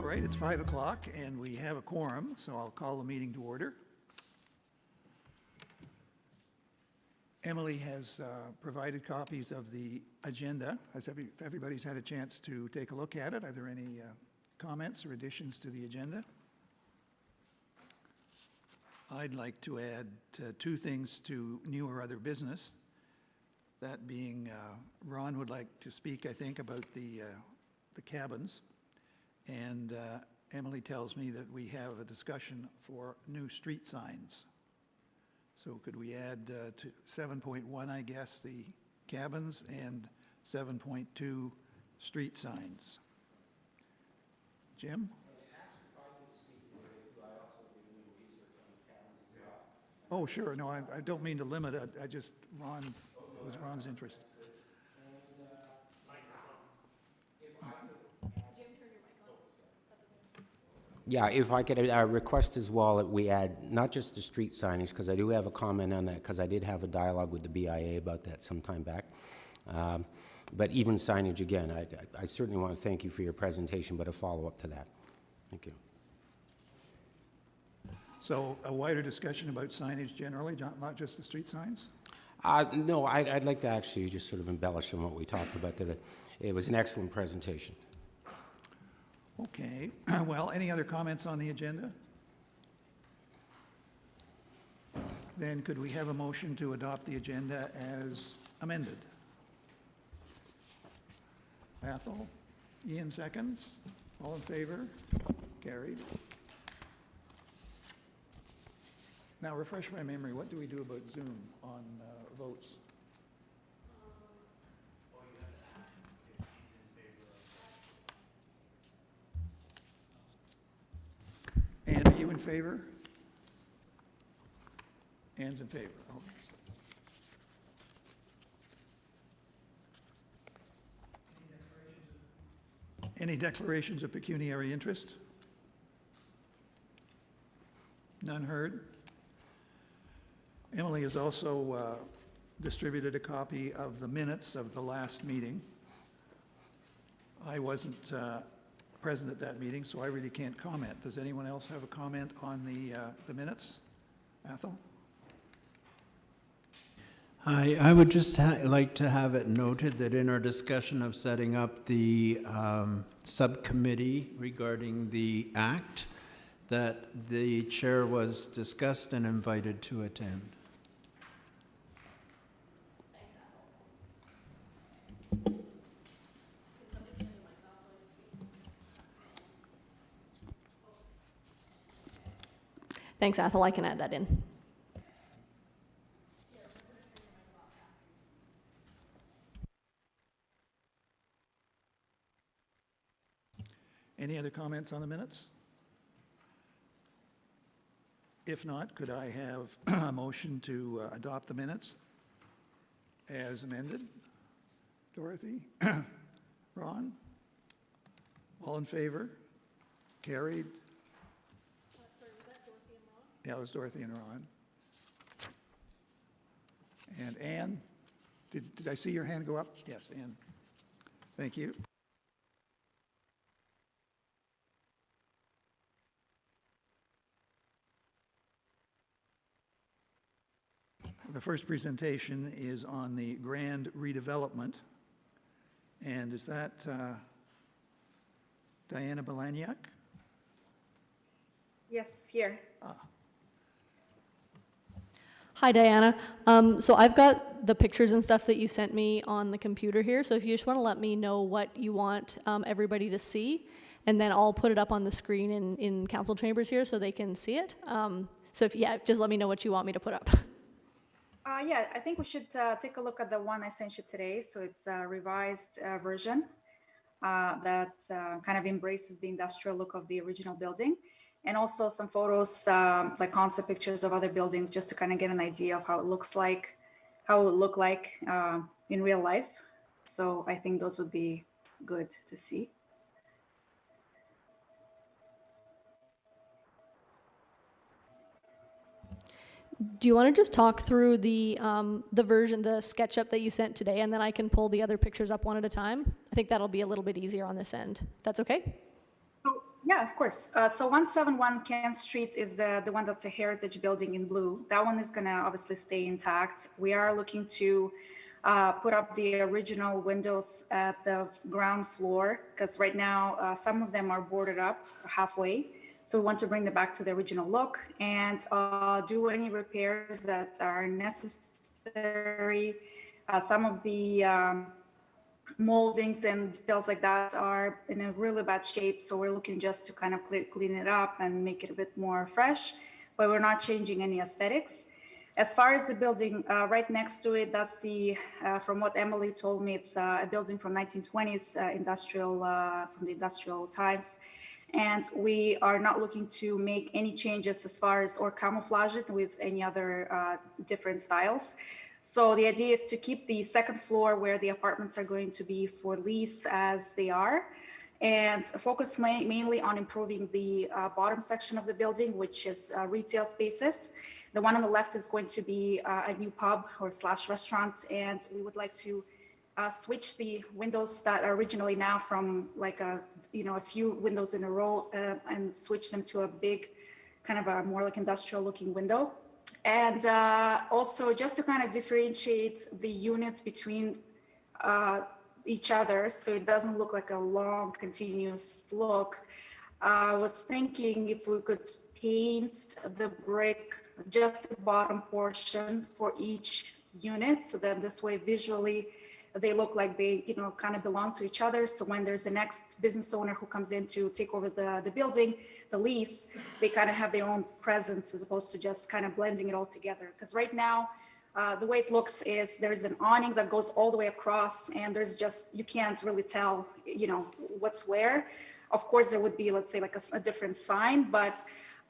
right, it's 5 o'clock and we have a quorum, so I'll call the meeting to order. Emily has provided copies of the agenda. Has everybody's had a chance to take a look at it? Are there any comments or additions to the agenda? I'd like to add two things to new or other business. That being, Ron would like to speak, I think, about the cabins. And Emily tells me that we have a discussion for new street signs. So could we add to 7.1, I guess, the cabins, and 7.2 street signs? Jim? Oh, sure. No, I don't mean to limit it. I just, was Ron's interest. Yeah, if I could request as well that we add not just the street signage, because I do have a comment on that, because I did have a dialogue with the BIA about that some time back. But even signage again, I certainly want to thank you for your presentation, but a follow-up to that. Thank you. So a wider discussion about signage generally, not just the street signs? No, I'd like to actually just sort of embellish on what we talked about. It was an excellent presentation. Okay. Well, any other comments on the agenda? Then could we have a motion to adopt the agenda as amended? Athol? Ian seconds. All in favor? Carried. Now refresh my memory. What do we do about Zoom on votes? Ann, are you in favor? Ann's in favor. Okay. Any declarations of pecuniary interest? None heard. Emily has also distributed a copy of the minutes of the last meeting. I wasn't present at that meeting, so I really can't comment. Does anyone else have a comment on the minutes? Athol? Hi, I would just like to have it noted that in our discussion of setting up the subcommittee regarding the act, that the chair was discussed and invited to attend. Thanks, Athol. I can add that in. Any other comments on the minutes? If not, could I have a motion to adopt the minutes as amended? Dorothy? Ron? All in favor? Carried? Sorry, was that Dorothy and Ron? Yeah, it was Dorothy and Ron. And Ann? Did I see your hand go up? Yes, Ann. Thank you. The first presentation is on the grand redevelopment. And is that Diana Balaniak? Yes, here. Hi, Diana. So I've got the pictures and stuff that you sent me on the computer here. So if you just want to let me know what you want everybody to see, and then I'll put it up on the screen in council chambers here so they can see it. So if, yeah, just let me know what you want me to put up. Yeah, I think we should take a look at the one I sent you today. So it's a revised version that kind of embraces the industrial look of the original building, and also some photos, like concept pictures of other buildings, just to kind of get an idea of how it looks like, how it would look like in real life. So I think those would be good to see. Do you want to just talk through the version, the SketchUp that you sent today, and then I can pull the other pictures up one at a time? I think that'll be a little bit easier on this end. That's okay? So Yeah, of course. So 171 Kent Street is the one that's a heritage building in blue. That one is gonna obviously stay intact. We are looking to put up the original windows at the ground floor, because right now some of them are boarded up halfway. So we want to bring them back to the original look and do any repairs that are necessary. Some of the moldings and details like that are in a really bad shape. So we're looking just to kind of clean it up and make it a bit more fresh, but we're not changing any aesthetics. As far as the building right next to it, that's the, from what Emily told me, it's a building from 1920s, industrial, from the industrial times. And we are not looking to make any changes as far as, or camouflage it with any other different styles. So the idea is to keep the second floor where the apartments are going to be for lease as they are, and focus mainly on improving the bottom section of the building, which is retail spaces. The one on the left is going to be a new pub or / restaurant, and we would like to switch the windows that are originally now from like a few windows in a row and switch them to a big kind of a more like industrial looking window. And also just to kind of differentiate the units between each other so it doesn't look like a long continuous look. I was thinking if we could paint the brick, just the bottom portion for each unit, so that this way visually they look like they kind of belong to each other. So when there's the next business owner who comes in to take over the building, the lease, they kind of have their own presence as opposed to just kind of blending it all together. Because right now, the way it looks is there's an awning that goes all the way across, and there's just, you can't really tell, what's where. Of course, there would be, let's say, like a different sign, but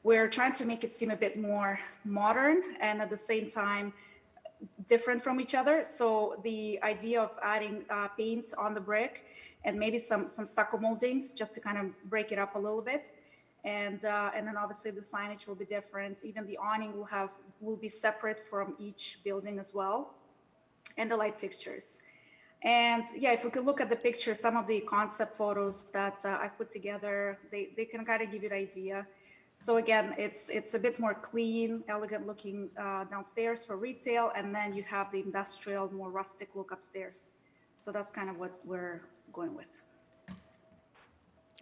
we're trying to make it seem a bit more modern and at the same time different from each other. So the idea of adding paint on the brick and maybe some stucco moldings just to kind of break it up a little bit. And then obviously the signage will be different. Even the awning will be separate from each building as well, and the light fixtures. And yeah, if we could look at the picture, some of the concept photos that I've put together, they can kind of give you an idea. So again, it's a bit more clean, elegant looking downstairs for retail, and then you have the industrial, more rustic look upstairs. So that's kind of what we're going with.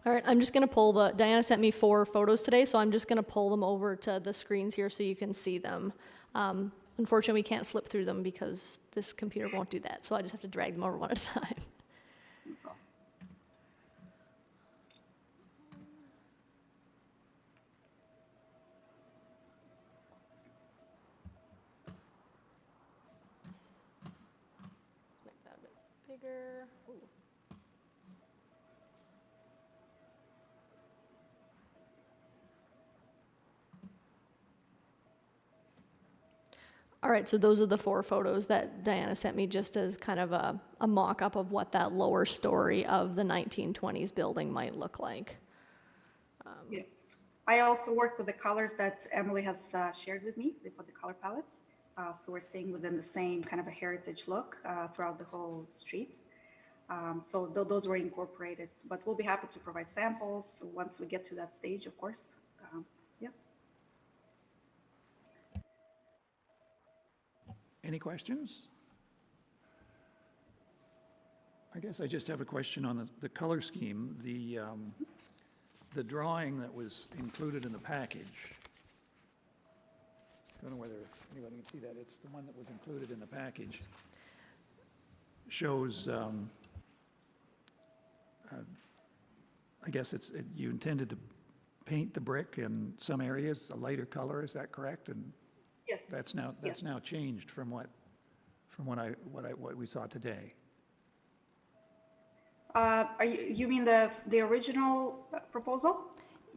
All right, I'm just gonna Diana sent me 4 photos today, so I'm just gonna pull them over to the screens here so you can see them. Unfortunately, we can't flip through them because this computer won't do that, so I just have to drag them over one at a time. Make that a bit bigger. Ooh. All right, so those are the 4 photos that Diana sent me just as kind of a mock-up of what that lower story of the 1920s building might look like. Yes. I also worked with the colors that Emily has shared with me for the color palettes. So we're staying within the same kind of a heritage look throughout the whole street. So those were incorporated, but we'll be happy to provide samples once we get to that stage, of course. Yeah. Any questions? I guess I just have a question on the color scheme. The drawing that was included in the package. I don't know whether anybody can see that. It's the one that was included in the package. Shows, I guess you intended to paint the brick in some areas a lighter color. Is that correct? And Yes. that's now changed from what we saw today. You mean the original proposal?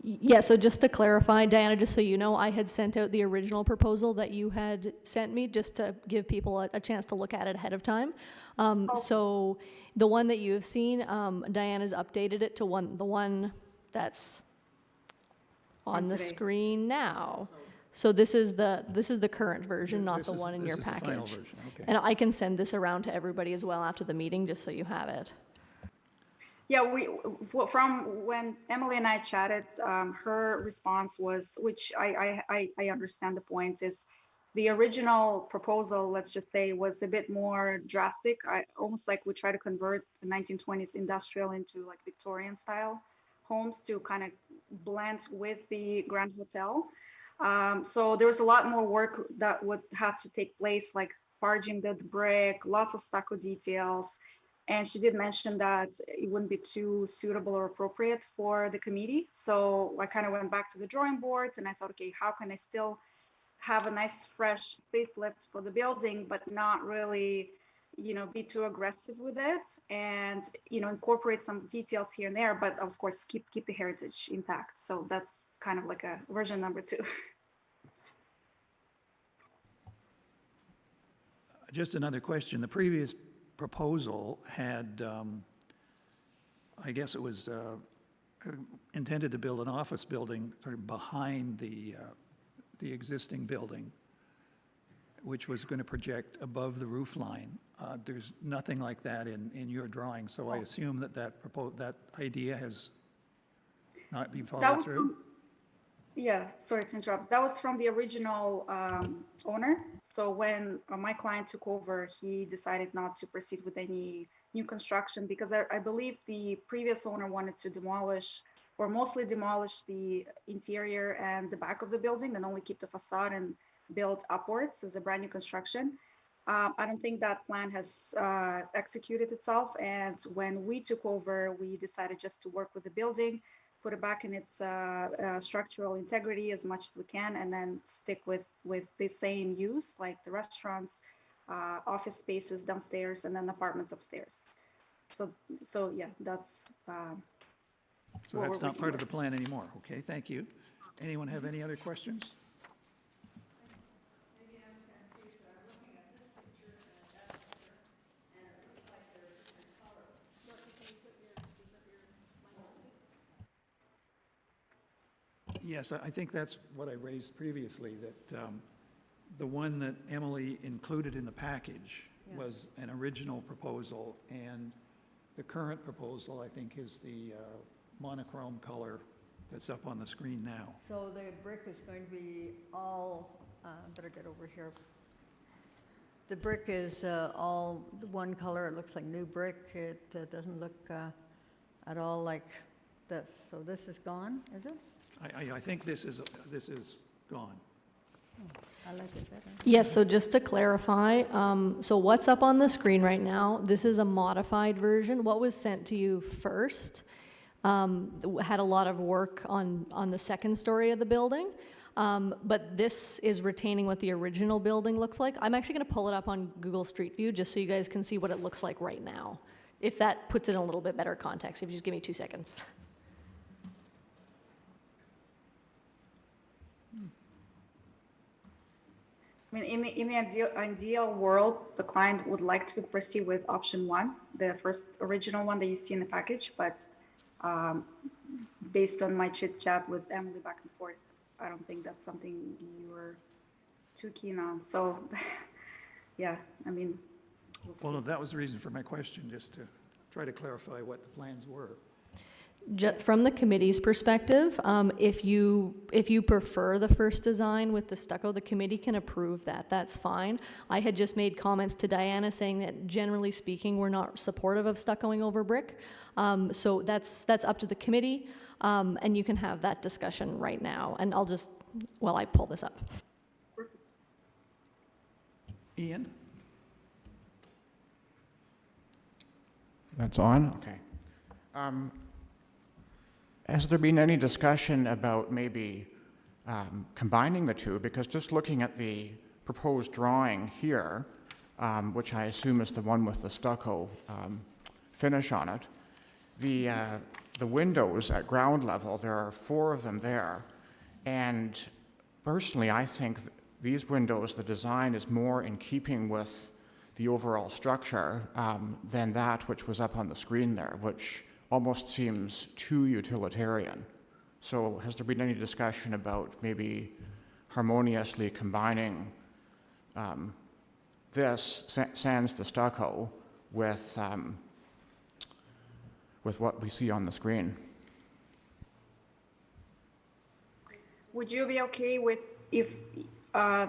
Yeah, so just to clarify, Diana, just so you know, I had sent out the original proposal that you had sent me just to give people a chance to look at it ahead of time. So the one that you have seen, Diana's updated it to the one that's on the today. screen now. So this is the current version, not the one in your This is the final package. version, okay. And I can send this around to everybody as well after the meeting, just so you have it. Yeah, from when Emily and I chatted, her response was, which I understand the point, is the original proposal, let's just say, was a bit more drastic. Almost like we try to convert the 1920s industrial into like Victorian style homes to kind of blend with the Grand Hotel. So there was a lot more work that would have to take place, like barging the brick, lots of stucco details. And she did mention that it wouldn't be too suitable or appropriate for the committee. So I kind of went back to the drawing board and I thought, okay, how can I still have a nice fresh facelift for the building, but not really, be too aggressive with it, and incorporate some details here and there, but of course keep the heritage intact. So that's kind of like a version number 2. Just another question. The previous proposal had, I guess it was intended to build an office building sort of behind the existing building, which was going to project above the roof line. There's nothing like that in your drawing, so I assume that idea has not been followed through? Yeah, sorry to interrupt. That was from the original owner. So when my client took over, he decided not to proceed with any new construction because I believe the previous owner wanted to demolish or mostly demolish the interior and the back of the building and only keep the facade and build upwards as a brand new construction. I don't think that plan has executed itself. And when we took over, we decided just to work with the building, put it back in its structural integrity as much as we can, and then stick with the same use, like the restaurants, office spaces downstairs, and then apartments upstairs. So yeah, that's. So that's not part of the plan anymore. Okay, thank you. Anyone have any other questions? Yes, I think that's what I raised previously, that the one that Emily included in the package was an original proposal, and the current proposal, I think, is the monochrome color that's up on the screen now. So the brick is going to be all, better get over here. The brick is all one color. It looks like new brick. It doesn't look at all like this. So this is gone, is it? I think this is gone. I like it better. Yes, so just to clarify, so what's up on the screen right now, this is a modified version. What was sent to you first had a lot of work on the second story of the building, but this is retaining what the original building looked like. I'm actually going to pull it up on Google Street View just so you guys can see what it looks like right now, if that puts it in a little bit better context. If you just give me 2 seconds. I mean, in the ideal world, the client would like to proceed with option 1, the first original one that you see in the package. But based on my chit chat with Emily back and forth, I don't think that's something you were too keen on. So, yeah, I mean. Well, no, that was the reason for my question, just to try to clarify what the plans were. From the committee's perspective, if you prefer the first design with the stucco, the committee can approve that. That's fine. I had just made comments to Diana saying that generally speaking, we're not supportive of stuccoing over brick. So that's up to the committee, and you can have that discussion right now. And I'll just, while I pull this up. Ian? That's on? Okay. Has there been any discussion about maybe combining the two? Because just looking at the proposed drawing here, which I assume is the one with the stucco finish on it, the windows at ground level, there are 4 of them there. And personally, I think these windows, the design is more in keeping with the overall structure than that which was up on the screen there, which almost seems too utilitarian. So has there been any discussion about maybe harmoniously combining this sans the stucco with with what we see on the screen. Would you be okay with if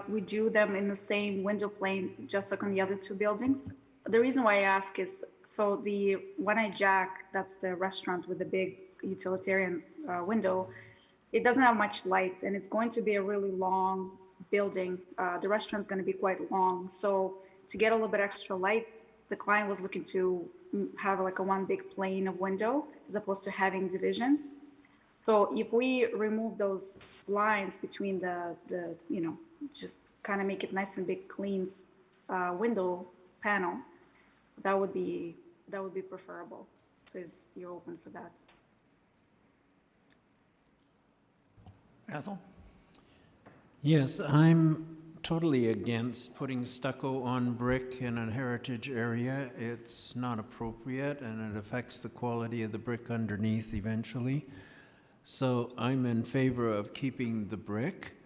we do them in the same window plane, just like on the other two buildings? The reason why I ask is, so the One Eye Jack, that's the restaurant with the big utilitarian window, it doesn't have much light, and it's going to be a really long building. The restaurant's going to be quite long. So to get a little bit extra light, the client was looking to have like a one big plane of window as opposed to having divisions. So if we remove those lines between the you know, just kind of make it nice and big, clean window panel, that would be preferable. So if you're open for that. Ethel? Yes, I'm totally against putting stucco on brick in a heritage area. It's not appropriate and it affects the quality of the brick underneath eventually. So I'm in favor of keeping the brick.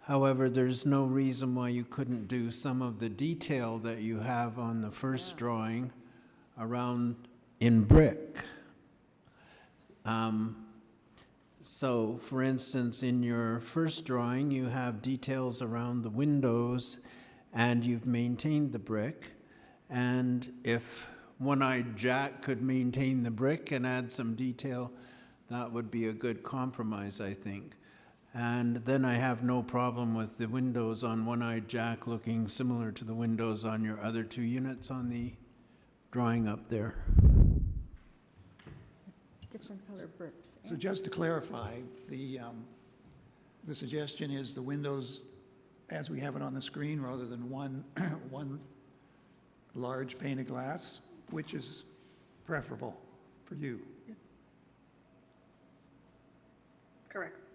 However, there's no reason why you couldn't do some of the detail that you have on the first drawing around in brick. So, for instance, in your first drawing, you have details around the windows and you've maintained the brick. And if One Eye Jack could maintain the brick and add some detail, that would be a good compromise, I think. And then I have no problem with the windows on One Eye Jack looking similar to the windows on your other two units on the drawing up there. Different color bricks. So just to clarify, the suggestion is the windows, as we have it on the screen, rather than one, one large pane of glass, which is preferable for you? Correct.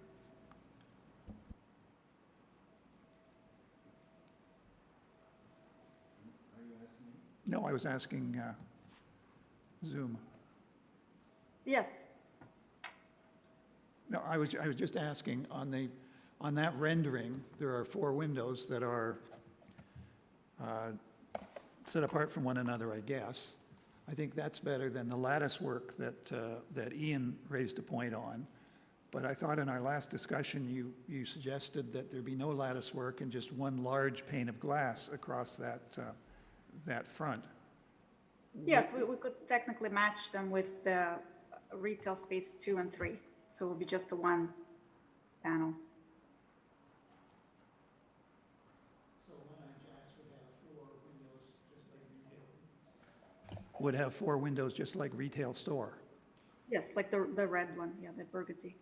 No, I was asking Zoom. Yes. No, I was just asking, on that rendering, there are 4 windows that are set apart from one another, I guess. I think that's better than the lattice work that Ian raised a point on. But I thought in our last discussion, you suggested that there be no lattice work and just one large pane of glass across that front. Yes, we could technically match them with the retail space 2 and 3. So it would be just a one panel. So One Eye Jacks would have 4 windows just like retail? Would have 4 windows just like retail store? Yes, like the red one, yeah, the burgundy.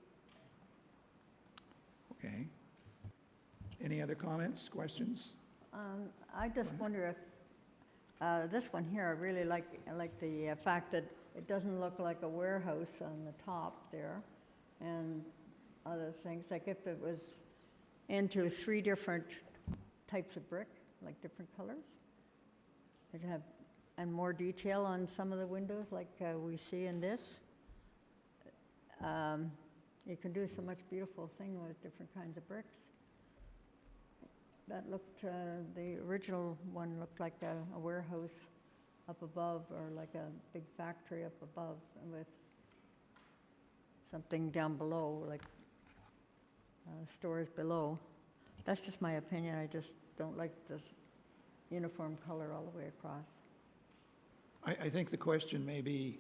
Okay. Any other comments, questions? I just wonder if, this one here, I really like the fact that it doesn't look like a warehouse on the top there, and other things, like if it was into 3 different types of brick, like different colors. It'd have, and more detail on some of the windows like we see in this. You can do so much beautiful thing with different kinds of bricks. That looked, the original one looked like a warehouse up above, or like a big factory up above with something down below, like stores below. That's just my opinion. I just don't like this uniform color all the way across. I think the question may be,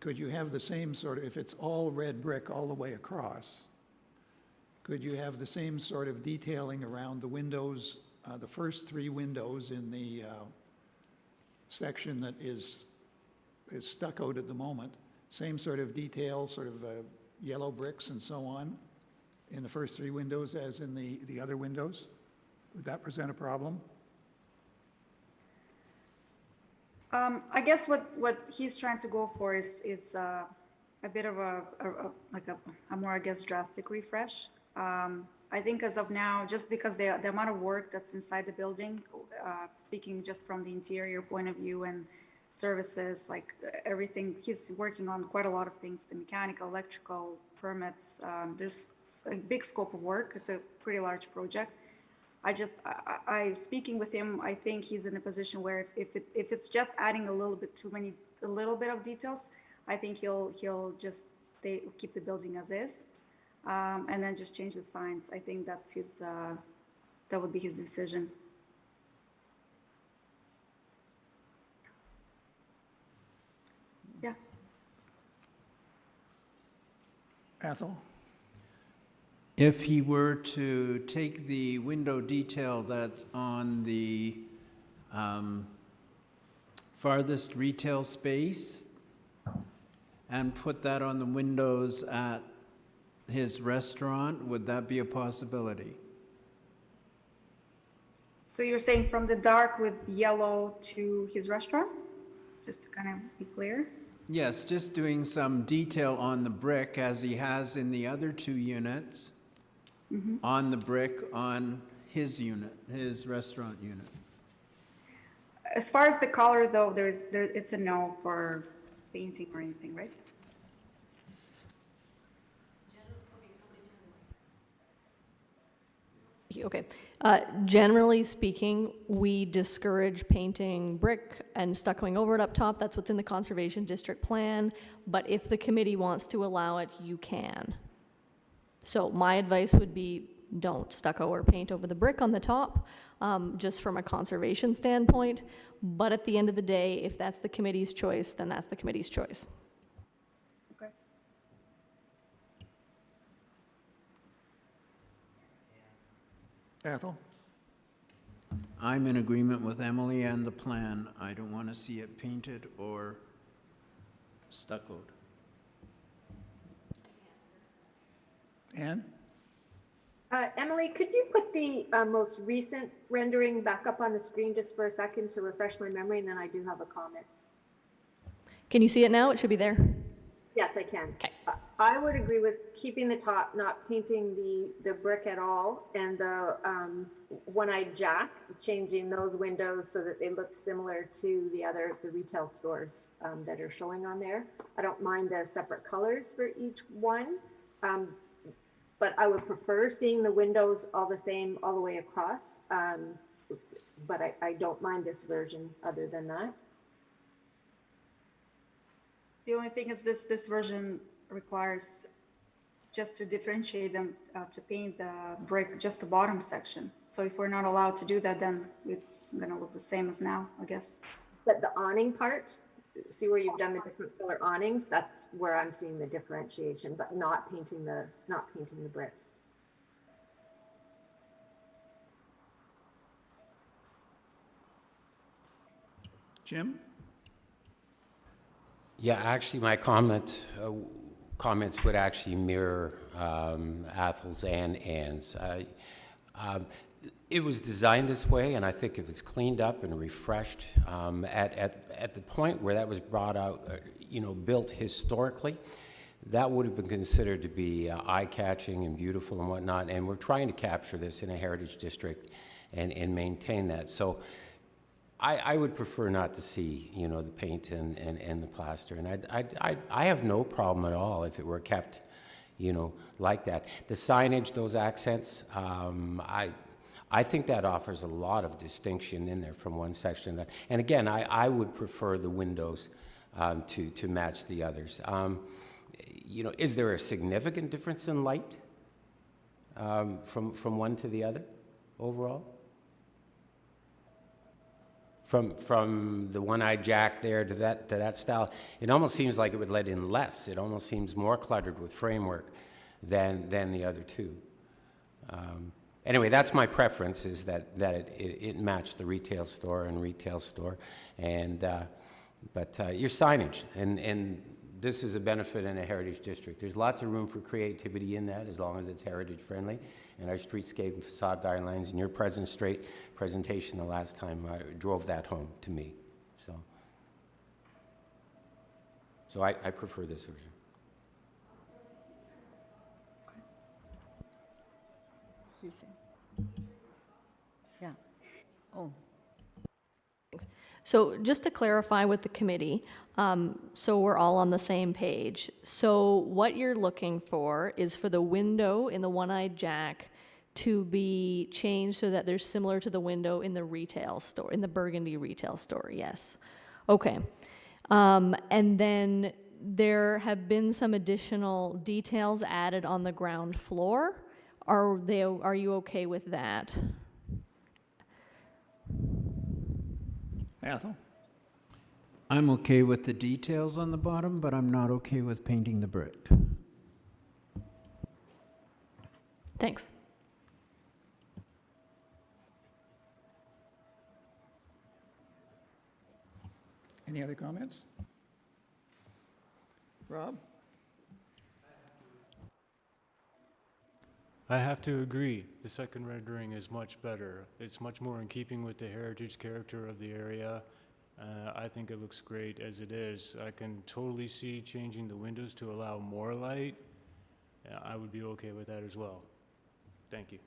could you have the same sort of, if it's all red brick all the way across, could you have the same sort of detailing around the windows, the first 3 windows in the section that is stuccoed at the moment, same sort of detail, sort of yellow bricks and so on, in the first 3 windows as in the other windows? Would that present a problem? I guess what he's trying to go for is a bit of a more, I guess, drastic refresh. I think as of now, just because the amount of work that's inside the building, speaking just from the interior point of view and services, like everything, he's working on quite a lot of things, the mechanical, electrical, permits. There's a big scope of work. It's a pretty large project. Speaking with him, I think he's in a position where if it's just adding a little bit of details, I think he'll just keep the building as is, and then just change the signs. I think that would be his decision. Yeah. Athol? If he were to take the window detail that's on the farthest retail space and put that on the windows at his restaurant, would that be a possibility? So you're saying from the dark with yellow to his restaurant? Just to kind of be clear? Yes, just doing some detail on the brick as he has in the other 2 units, on the brick on his unit, his restaurant unit. As far as the color though, it's a no for painting or anything, right? Okay. Generally speaking, we discourage painting brick and stuccoing over it up top. That's what's in the Conservation District Plan. But if the committee wants to allow it, you can. So my advice would be don't stucco or paint over the brick on the top, just from a conservation standpoint. But at the end of the day, if that's the committee's choice, then that's the committee's choice. Okay. Athol? I'm in agreement with Emily and the plan. I don't want to see it painted or stuccoed. Ann? Emily, could you put the most recent rendering back up on the screen just for a second to refresh my memory, and then I do have a comment. Can you see it now? It should be there. Yes, I can. Okay. I would agree with keeping the top, not painting the brick at all, and the one-eyed Jack, changing those windows so that they look similar to the retail stores that are showing on there. I don't mind the separate colors for each one. But I would prefer seeing the windows all the same all the way across. But I don't mind this version other than that. The only thing is this version requires just to differentiate them to paint the brick, just the bottom section. So if we're not allowed to do that, then it's gonna look the same as now, I guess. But the awning part, see where you've done the different color awnings, that's where I'm seeing the differentiation, but not painting the brick. Jim? Yeah, actually, my comments would actually mirror Athol's and Ann's. It was designed this way, and I think if it's cleaned up and refreshed at the point where that was brought out, built historically, that would have been considered to be eye-catching and beautiful and whatnot. And we're trying to capture this in a heritage district and maintain that. So I would prefer not to see, the paint and the plaster. And I have no problem at all if it were kept, like that. The signage, those accents, I think that offers a lot of distinction in there from one section to that. And again, I would prefer the windows to match the others. Is there a significant difference in light from one to the other overall? From the one-eyed Jack there to that style, it almost seems like it would let in less. It almost seems more cluttered with framework than the other two. Anyway, that's my preference, is that it matched the retail store, and but your signage, and this is a benefit in a heritage district. There's lots of room for creativity in that, as long as it's heritage friendly. And our streetscape and facade guidelines, and your presentation the last time drove that home to me. So I prefer this version. Yeah. Oh. So just to clarify with the committee, so we're all on the same page. So what you're looking for is for the window in the one-eyed Jack to be changed so that they're similar to the window in the retail store, in the Burgundy retail store, yes. Okay. And then there have been some additional details added on the ground floor. Are you okay with that? Athol? I'm okay with the details on the bottom, but I'm not okay with painting the brick. Thanks. Any other comments? Rob? I have to agree. The second rendering is much better. It's much more in keeping with the heritage character of the area. I think it looks great as it is. I can totally see changing the windows to allow more light. I would be okay with that as well. Thank you.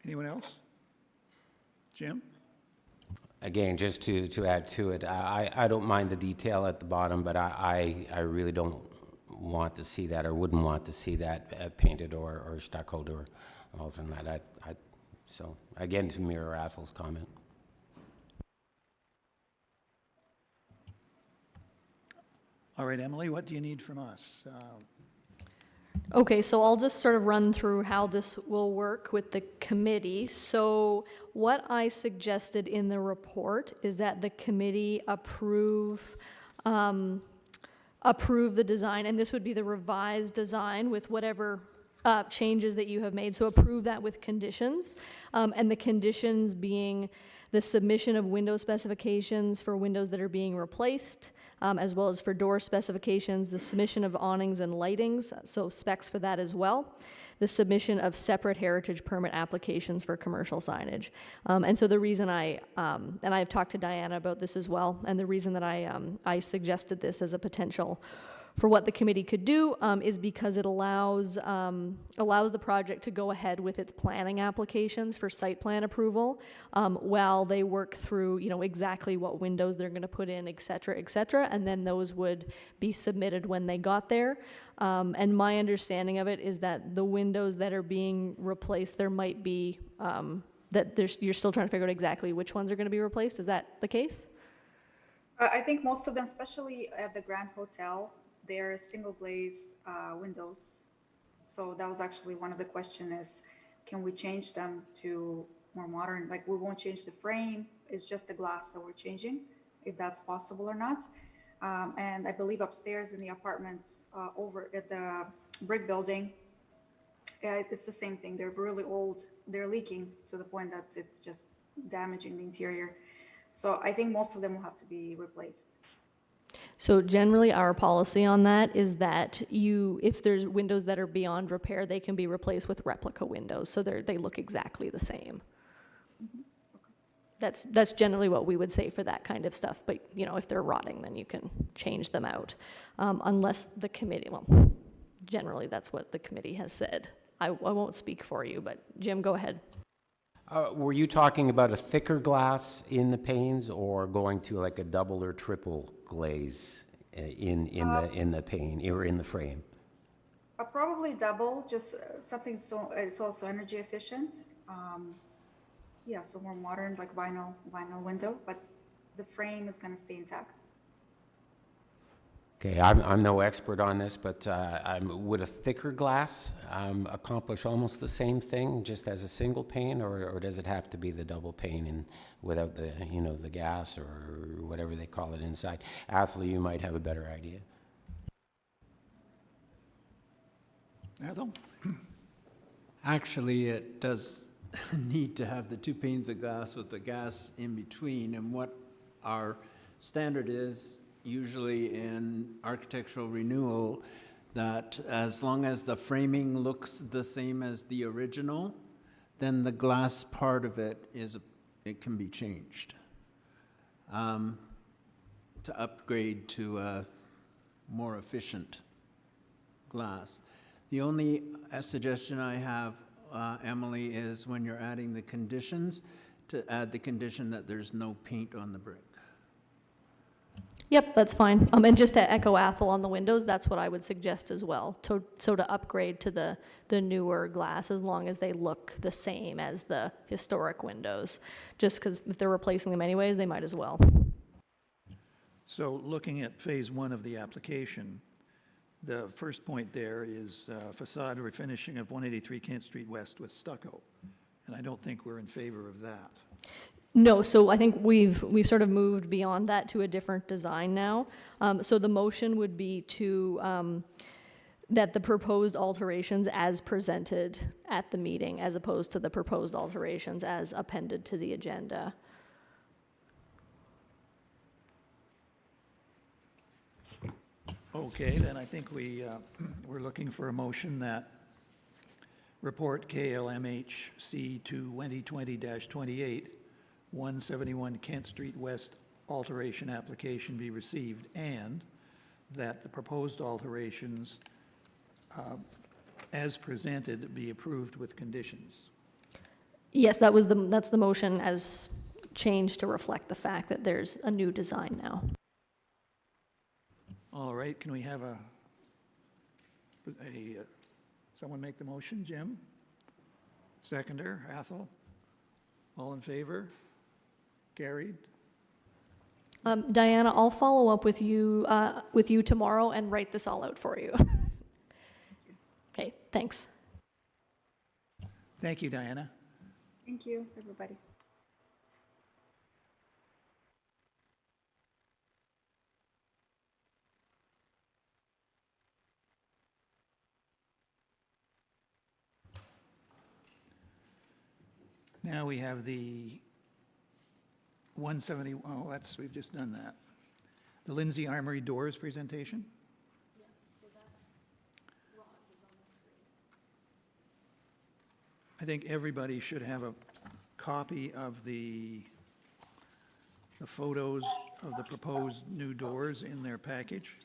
Anyone else? Jim? Again, just to add to it, I don't mind the detail at the bottom, but I really don't want to see that, or wouldn't want to see that painted or stuccoed or altered. So again, to mirror Athol's comment. All right, Emily, what do you need from us? Okay, so I'll just sort of run through how this will work with the committee. So what I suggested in the report is that the committee approve the design, and this would be the revised design with whatever changes that you have made. So approve that with conditions, and the conditions being the submission of window specifications for windows that are being replaced, as well as for door specifications, the submission of awnings and lightings, so specs for that as well, the submission of separate heritage permit applications for commercial signage. And so the reason and I've talked to Diana about this as well, and the reason that I suggested this as a potential for what the committee could do is because it allows the project to go ahead with its planning applications for site plan approval while they work through, exactly what windows they're going to put in, et cetera, and then those would be submitted when they got there. And my understanding of it is that the windows that are being replaced, there might be you're still trying to figure out exactly which ones are going to be replaced. Is that the case? I think most of them, especially at the Grand Hotel, they're single glaze windows. So that was actually one of the questions is, can we change them to more modern? Like, we won't change the frame, it's just the glass that we're changing, if that's possible or not. And I believe upstairs in the apartments over at the brick building, it's the same thing. They're really old. They're leaking to the point that it's just damaging the interior. So I think most of them will have to be replaced. So generally, our policy on that is that if there's windows that are beyond repair, they can be replaced with replica windows, so they look exactly the same. Okay. That's generally what we would say for that kind of stuff. But if they're rotting, then you can change them out, unless the committee. Well, generally, that's what the committee has said. I won't speak for you, but Jim, go ahead. Were you talking about a thicker glass in the panes, or going to like a double or triple glaze in the pane or in the frame? Probably double, just something so it's also energy efficient. Yeah, so more modern, like vinyl window, but the frame is going to stay intact. Okay, I'm no expert on this, but would a thicker glass accomplish almost the same thing, just as a single pane, or does it have to be the double pane and without the the gas or whatever they call it inside? Athol, you might have a better idea. Athol? Actually, it does need to have the two panes of glass with the gas in between, and what our standard is usually in architectural renewal, that as long as the framing looks the same as the original, then the glass part of it it can be changed to upgrade to a more efficient glass. The only suggestion I have, Emily, is when you're adding the conditions, to add the condition that there's no paint on the brick. Yep, that's fine. And just to echo Athel on the windows, that's what I would suggest as well. So to upgrade to the newer glass, as long as they look the same as the historic windows. Just because if they're replacing them anyways, they might as well. So looking at phase one of the application, the first point there is facade refinishing of 183 Kent Street West with stucco. And I don't think we're in favor of that. No, so I think we've sort of moved beyond that to a different design now. So the motion would be to, that the proposed alterations as presented at the meeting, as opposed to the proposed alterations as appended to the agenda. Okay, then I think we're looking for a motion that report KLMHC 2020-28, 171 Kent Street West alteration application be received, and that the proposed alterations as presented be approved with conditions. Yes, that's the motion as changed to reflect the fact that there's a new design now. All right, can we have someone make the motion? Jim? Seconder, Athel? All in favor? Carried? Diana, I'll follow up with you tomorrow and write this all out for you. Okay, thanks. Thank you, Diana. Thank you, everybody. Now we have the 170, we've just done that. The Lindsay Armory Doors presentation? Yeah, so that's Rod is on the screen. I think everybody should have a copy of the photos of the proposed new doors in their package.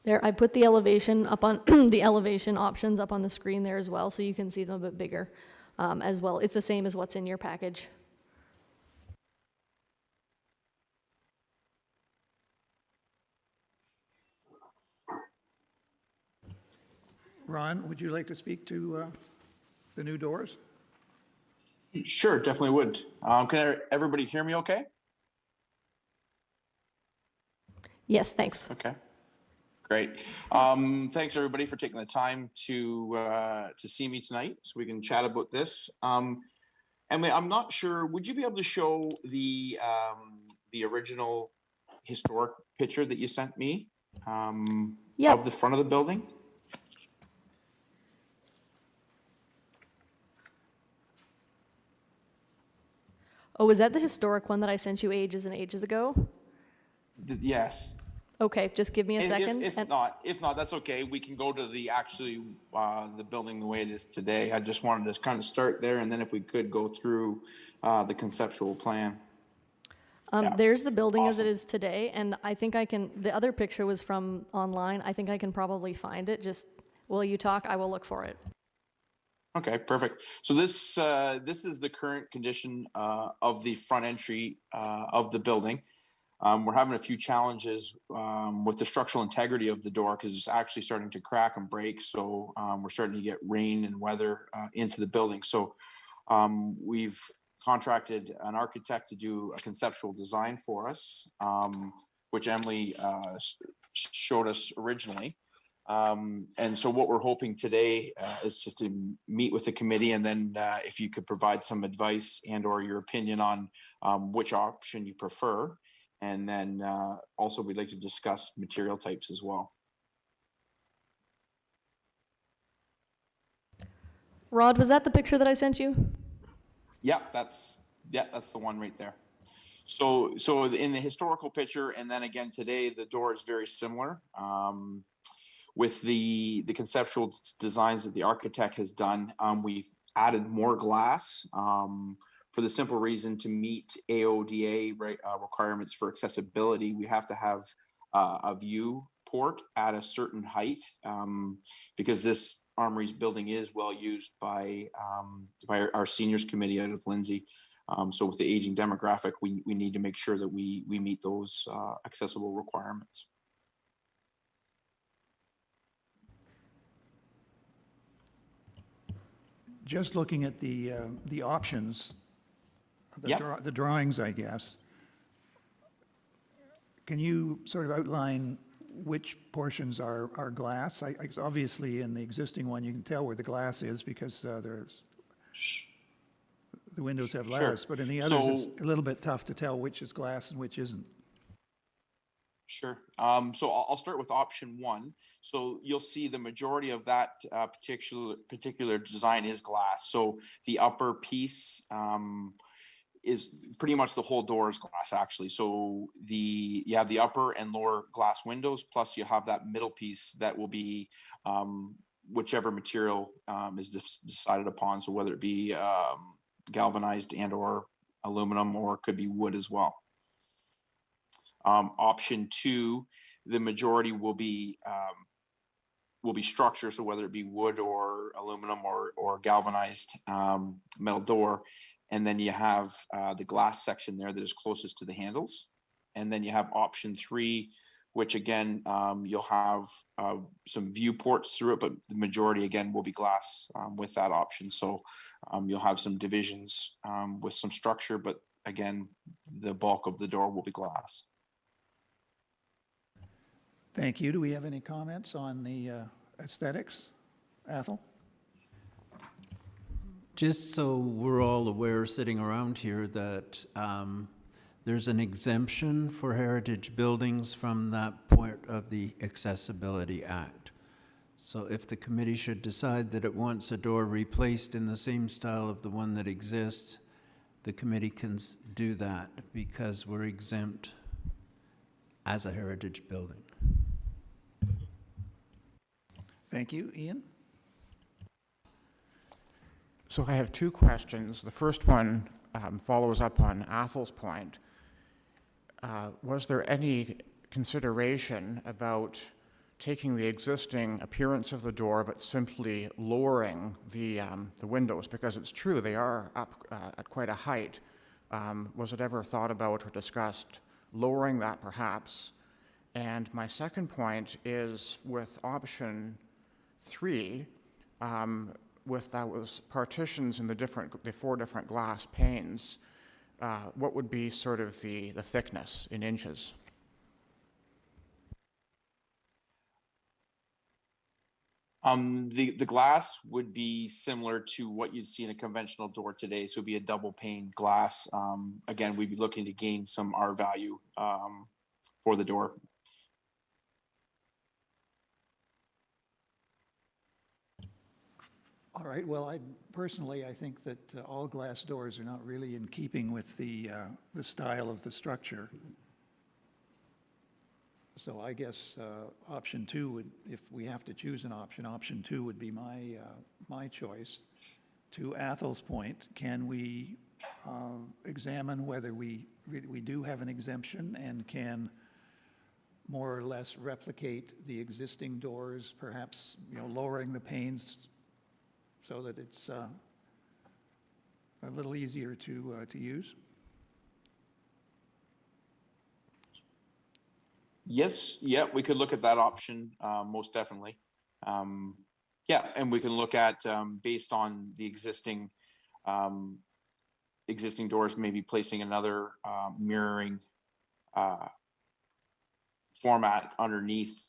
There, I put the elevation up on the elevation options up on the screen there as well, so you can see them a bit bigger as well. It's the same as what's in your package. Ron, would you like to speak to the new doors? Sure, definitely would. Can everybody hear me okay? Yes, thanks. Okay, great. Thanks everybody for taking the time to see me tonight so we can chat about this. Emily, I'm not sure, would you be able to show the original historic picture that you sent me Yep. of the front of the building? Oh, was that the historic one that I sent you ages and ages ago? Yes. Okay, just give me a And second. If not, that's okay. We can go to the building the way it is today. I just wanted to kind of start there, and then if we could go through the conceptual plan. Yeah. There's the building as it Awesome. is today, and I think the other picture was from online. I think I can probably find it. Just while you talk, I will look for it. Okay, perfect. So this is the current condition of the front entry of the building. We're having a few challenges with the structural integrity of the door because it's actually starting to crack and break. So we're starting to get rain and weather into the building. So we've contracted an architect to do a conceptual design for us, which Emily showed us originally. And so what we're hoping today is just to meet with the committee, and then if you could provide some advice and or your opinion on which option you prefer. And then also we'd like to discuss material types as well. Rod, was that the picture that I sent you? Yeah, that's the one right there. So in the historical picture, and then again today, the door is very similar. With the conceptual designs that the architect has done, we've added more glass for the simple reason to meet AODA requirements for accessibility. We have to have a view port at a certain height because this Armory's building is well used by our seniors committee out of Lindsay. So with the aging demographic, we need to make sure that we meet those accessible requirements. Just looking at the options, Yep. the drawings, I guess, can you sort of outline which portions are glass? Obviously, in the existing one, you can tell where the glass is because the windows have Sure. lattice, but in the others, it's a little bit tough to tell which is glass and which isn't. Sure. So I'll start with option one. So you'll see the majority of that particular design is glass. So the upper piece is pretty much the whole door is glass, actually. So you have the upper and lower glass windows, plus you have that middle piece that will be whichever material is decided upon. So whether it be galvanized and or aluminum, or it could be wood as well. Option two, the majority will be structure, so whether it be wood or aluminum or galvanized metal door. And then you have the glass section there that is closest to the handles. And then you have option three, which again, you'll have some viewports through it, but the majority again will be glass with that option. So you'll have some divisions with some structure, but again, the bulk of the door will be glass. Thank you. Do we have any comments on the aesthetics? Athol? Just so we're all aware, sitting around here, that there's an exemption for heritage buildings from that point of the Accessibility Act. So if the committee should decide that it wants a door replaced in the same style of the one that exists, the committee can do that because we're exempt as a heritage building. Thank you. Ian? So I have two questions. The first one follows up on Athel's point. Was there any consideration about taking the existing appearance of the door but simply lowering the windows? Because it's true, they are up at quite a height. Was it ever thought about or discussed lowering that perhaps? And my second point is with option 3, with those partitions in the 4 different glass panes, what would be sort of the thickness in inches? The glass would be similar to what you'd see in a conventional door today. So it'd be a double pane glass. Again, we'd be looking to gain some R value for the door. All right, well, I think that all glass doors are not really in keeping with the style of the structure. So I guess option 2 would, if we have to choose an option 2 would be my choice. To Athel's point, can we examine whether we do have an exemption and can more or less replicate the existing doors, perhaps lowering the panes so that it's a little easier to use? Yes, yeah, we could look at that option, most definitely. Yeah, and we can look at, based on the existing doors, maybe placing another mirroring format underneath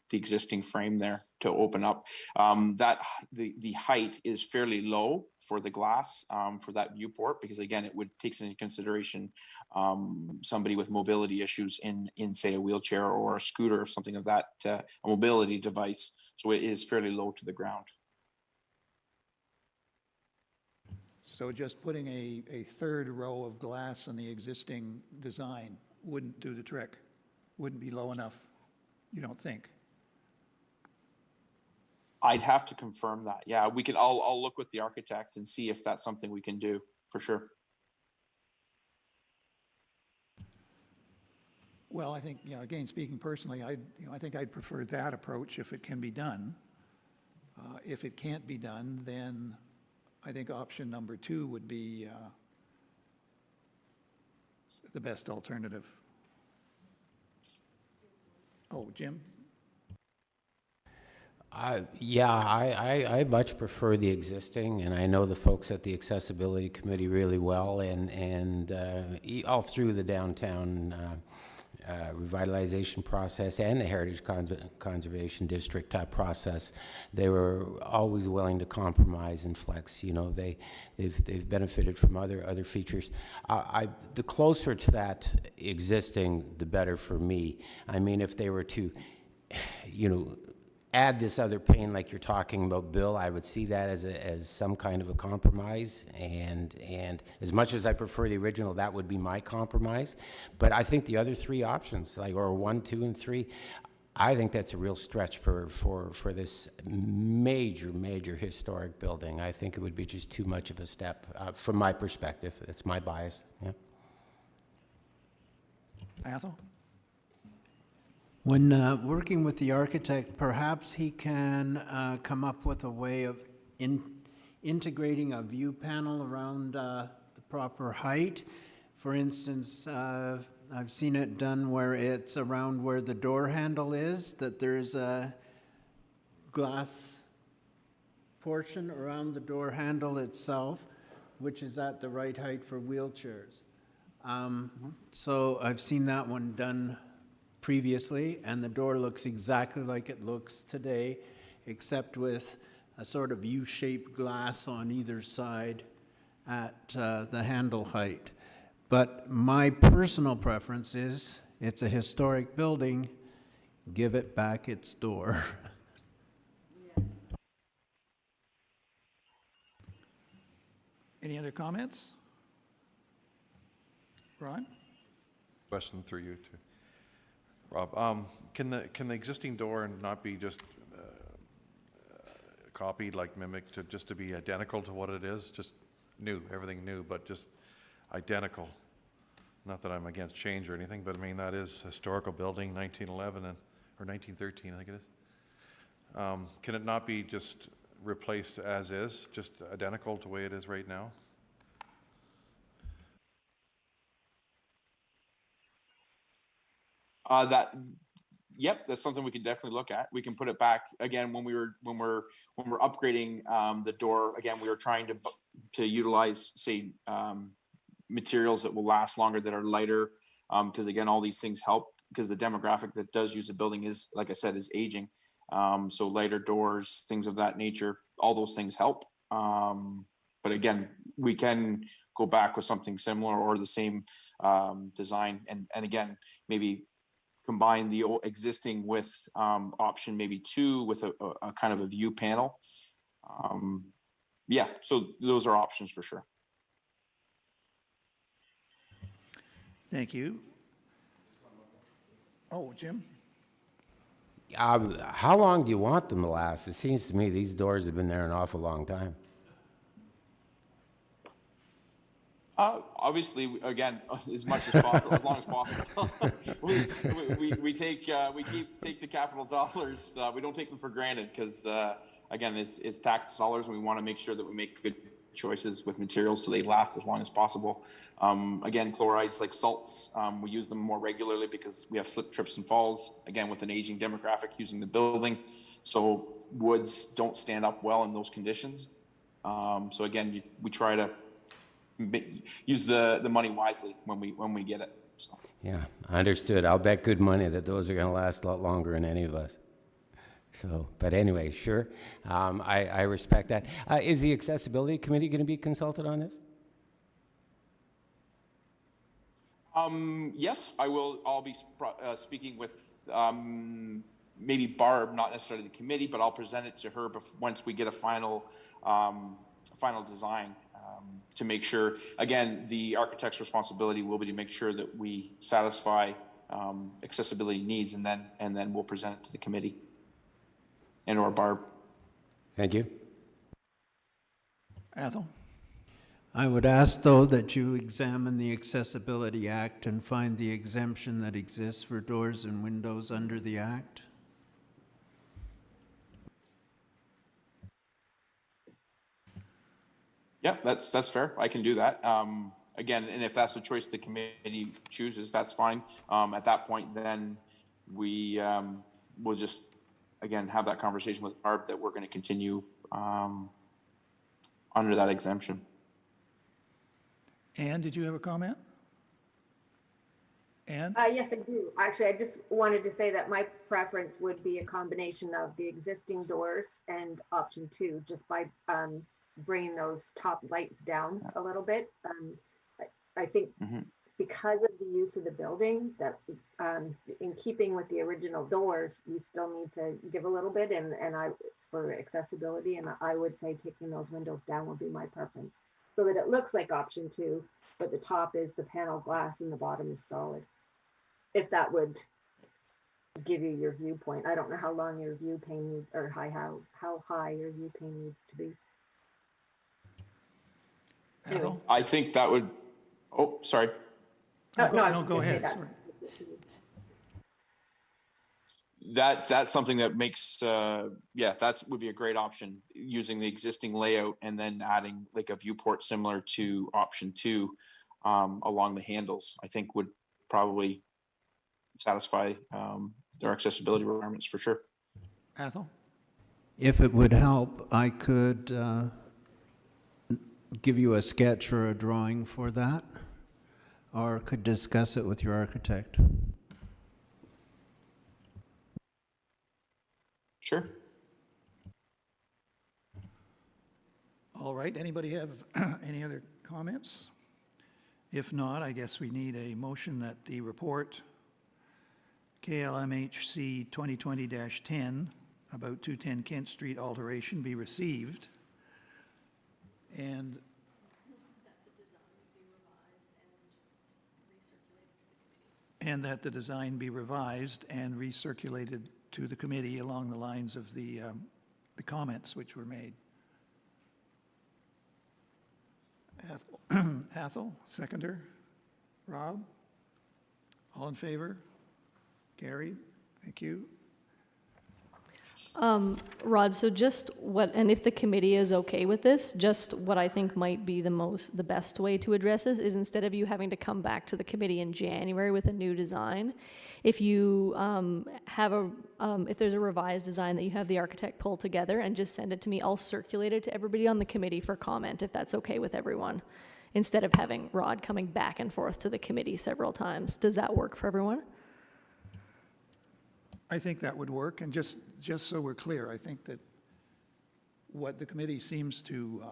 the existing frame there to open up. That the height is fairly low for the glass for that viewport, because again, it would take into consideration somebody with mobility issues in say a wheelchair or a scooter or something of that, a mobility device. So it is fairly low to the ground. So just putting a third row of glass in the existing design wouldn't do the trick, wouldn't be low enough, you don't think? I'd have to confirm that. Yeah, we could. I'll look with the architect and see if that's something we can do for sure. Well, I think, again, speaking personally, I think I'd prefer that approach if it can be done. If it can't be done, then I think option number 2 would be the best alternative? Oh, Jim? I much prefer the existing, and I know the folks at the Accessibility Committee really well, and all through the downtown revitalization process and the Heritage Conservation District process, they were always willing to compromise and flex. You know, they've benefited from other features. The closer to that existing, the better for me. I mean, if they were to, you know, add this other pane like you're talking about, Bill, I would see that as some kind of a compromise, and as much as I prefer the original, that would be my compromise. But I think the other three options, like, or 1, 2, and 3, I think that's a real stretch for this major historic building. I think it would be just too much of a step from my perspective. It's my bias. Yeah. Athol? When working with the architect, perhaps he can come up with a way of integrating a view panel around the proper height. For instance, I've seen it done where it's around where the door handle is, that there's a glass portion around the door handle itself, which is at the right height for wheelchairs. So I've seen that one done previously, and the door looks exactly like it looks today, except with a sort of U-shaped glass on either side at the handle height. But my personal preference is, it's a historic building, give it back its door. Any other comments? Ron? Question through you too, Rob. Can the existing door not be just copied, like mimicked, to be identical to what it is, just new, everything new, but just identical? Not that I'm against change or anything, but I mean, that is a historical building, 1911 or 1913, I think it is. Can it not be just replaced as is, just identical to the way it is right now? Yep, that's something we can definitely look at. We can put it back again when we're upgrading the door. Again, we were trying to utilize, say, materials that will last longer, that are lighter, because again, all these things help, because the demographic that does use the building is, like I said, is aging. So lighter doors, things of that nature, all those things help. But again, we can go back with something similar or the same design, and again, maybe combine the old existing with option maybe 2 with a kind of a view panel. Yeah, so those are options for sure. Thank you. Oh, Jim? How long do you want them to last? It seems to me these doors have been there an awful long time. Obviously, again, as much as possible, as long as possible. we take the capital dollars. We don't take them for granted, because again, it's tax dollars, and we want to make sure that we make good choices with materials so they last as long as possible. Again, chlorides, like salts, we use them more regularly because we have slip, trips, and falls. Again, with an aging demographic using the building, so woods don't stand up well in those conditions. So again, we try to use the money wisely when we get it. So. Yeah, understood. I'll bet good money that those are going to last a lot longer than any of us. So, but anyway, sure. I respect that. Is the Accessibility Committee going to be consulted on this? Yes, I will. I'll be speaking with maybe Barb, not necessarily the committee, but I'll present it to her once we get a final design. To make sure, again, the architect's responsibility will be to make sure that we satisfy accessibility needs, and then we'll present it to the committee and or Barb. Thank you. Athol? I would ask, though, that you examine the Accessibility Act and find the exemption that exists for doors and windows under the Act. Yeah, that's fair. I can do that. again, and if that's the choice the committee chooses, that's fine. At that point, then we will just, again, have that conversation with Barb that we're going to continue under that exemption. Anne, did you have a comment? Anne? Yes, I do. Actually, I just wanted to say that my preference would be a combination of the existing doors and option 2, just by bringing those top lights down a little bit. I think because of the use of the building, that's in keeping with the original doors, we still need to give a little bit, and for accessibility, and I would say taking those windows down would be my preference, so that it looks like option 2, but the top is the panel glass and the bottom is solid. If that would give you your viewpoint. I don't know how long your view pane needs, or how high your view pane needs to be. Ethel? I think that would, oh, sorry. No, I was No, just go gonna say ahead. that. Sorry. That's something that makes, yeah, that would be a great option, using the existing layout and then adding like a viewport similar to option 2 along the handles, I think would probably satisfy their accessibility requirements for sure. Ethel? If it would help, I could give you a sketch or a drawing for that, or could discuss it with your architect. Sure. All right, anybody have any other comments? If not, I guess we need a motion that the report KLMHC 2020-10 about 210 Kent Street alteration be received, and that the design be revised and recirculated to the committee along the lines of the comments which were made. Athel, seconder. Rob? All in favor? Carried. Thank you. Rod, so just what, and if the committee is okay with this, just what I think might be the best way to address this is, instead of you having to come back to the committee in January with a new design, if you if there's a revised design that you have the architect pull together and just send it to me, I'll circulate it to everybody on the committee for comment, if that's okay with everyone, instead of having Rod coming back and forth to the committee several times. Does that work for everyone? I think that would work, and just so we're clear, I think that what the committee seems to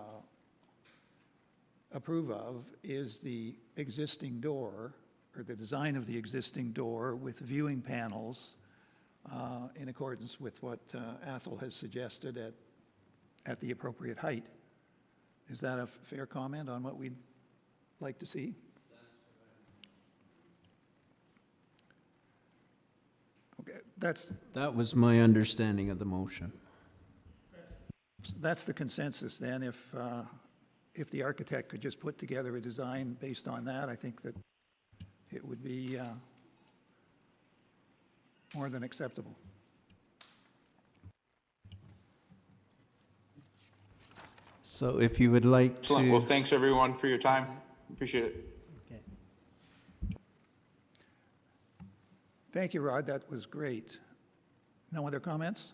approve of is the existing door, or the design of the existing door with viewing panels in accordance with what Athel has suggested at the appropriate height. Is that a fair comment on what we'd like to see? Okay, That was my understanding of the motion. that's the consensus then. If the architect could just put together a design based on that, I think that it would be more than acceptable. So if you would like Excellent. Well, to, thanks everyone for your time. Appreciate it. Thank you, Rod. That was great. No other comments?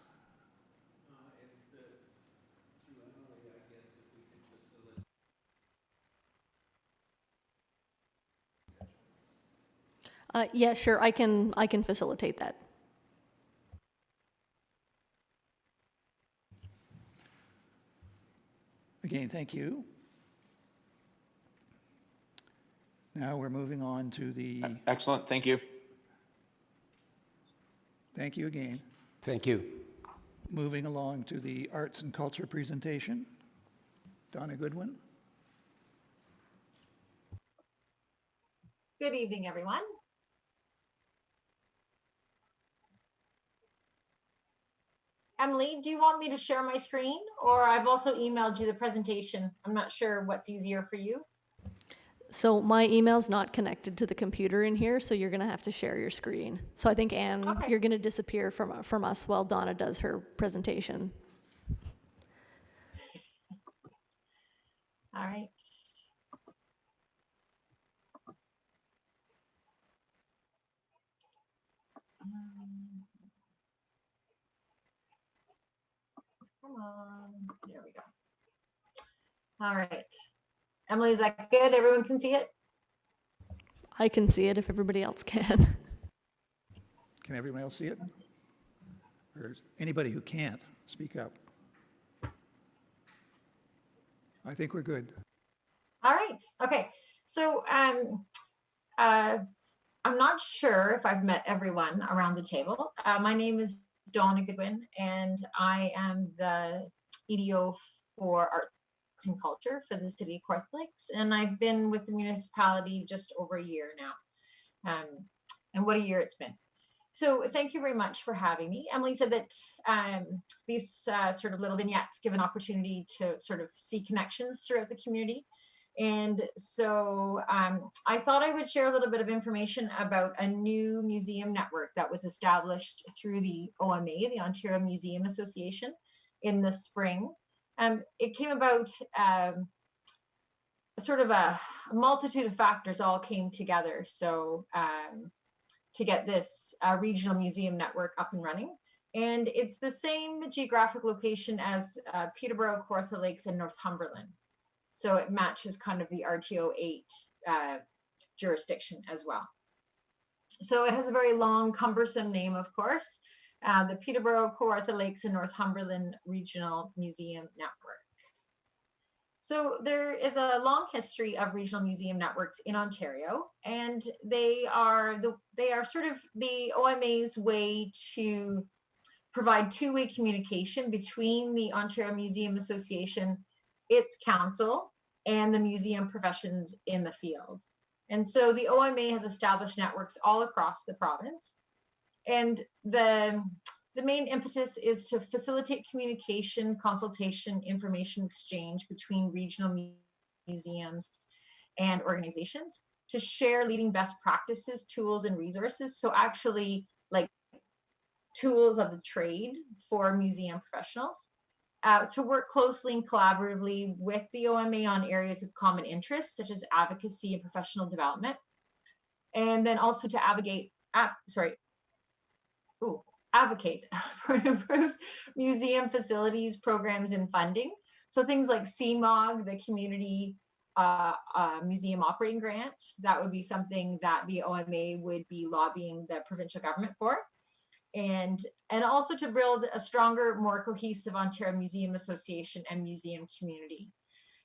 Yeah, sure. I can facilitate that. Again, thank you. Now we're moving on to the, Excellent. Thank you. thank you again. Thank you. Moving along to the arts and culture presentation. Donna Goodwin. Good evening, everyone. Emily, do you want me to share my screen, or I've also emailed you the presentation? I'm not sure what's easier for you. So my email's not connected to the computer in here, so you're gonna have to share your screen. So I think, Anne, Okay. you're gonna disappear from us while Donna does her presentation. All right. Come on, there we go. All right. Emily, is that good? Everyone can see it? I can see it if everybody else can. Can everyone else see it? Or is anybody who can't, speak up. I think we're good. All right. Okay. So I'm not sure if I've met everyone around the table. My name is Donna Goodwin, and I am the EDO for Arts and Culture for the City of Kawartha Lakes, and I've been with the municipality just over a year now. And what a year it's been. So thank you very much for having me. Emily said that these sort of little vignettes give an opportunity to sort of see connections throughout the community. And so I thought I would share a little bit of information about a new museum network that was established through the OMA, the Ontario Museum Association, in the spring. It came about sort of a multitude of factors all came together. So to get this regional museum network up and running. And it's the same geographic location as Peterborough, Kawartha Lakes, and Northumberland. So it matches kind of the RTO 8 jurisdiction as well. So it has a very long, cumbersome name, of course, the Peterborough, Kawartha Lakes, and Northumberland Regional Museum Network. So there is a long history of regional museum networks in Ontario, and they are sort of the OMA's way to provide two-way communication between the Ontario Museum Association, its council, and the museum professions in the field. And so the OMA has established networks all across the province, and the main impetus is to facilitate communication, consultation, information exchange between regional museums and organizations, to share leading best practices, tools, and resources. So actually, like tools of the trade for museum professionals, to work closely and collaboratively with the OMA on areas of common interest, such as advocacy and professional development, and then also to advocate for improved museum facilities, programs, and funding. So things like CMOG, the Community Museum Operating Grant, that would be something that the OMA would be lobbying the provincial government for. And also to build a stronger, more cohesive Ontario Museum Association and museum community.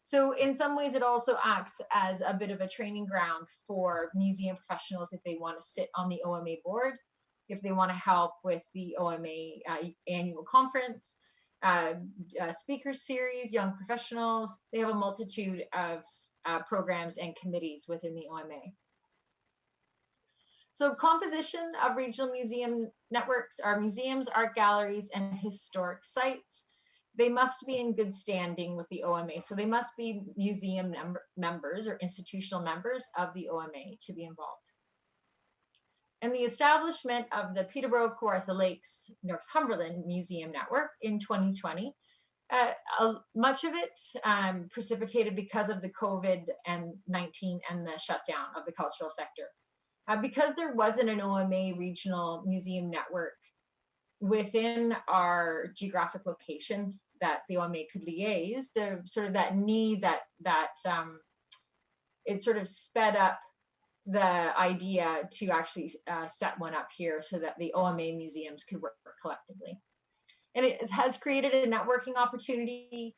So in some ways, it also acts as a bit of a training ground for museum professionals if they want to sit on the OMA board, if they want to help with the OMA annual conference, speaker series, young professionals. They have a multitude of programs and committees within the OMA. So composition of regional museum networks are museums, art galleries, and historic sites. They must be in good standing with the OMA. So they must be museum members or institutional members of the OMA to be involved. And the establishment of the Peterborough, Kawartha Lakes, Northumberland Museum Network in 2020, much of it precipitated because of the COVID-19 and the shutdown of the cultural sector. Because there wasn't an OMA regional museum network within our geographic location that the OMA could liaise, the sort of that need that it sort of sped up the idea to actually set one up here so that the OMA museums could work collectively. And it has created a networking opportunity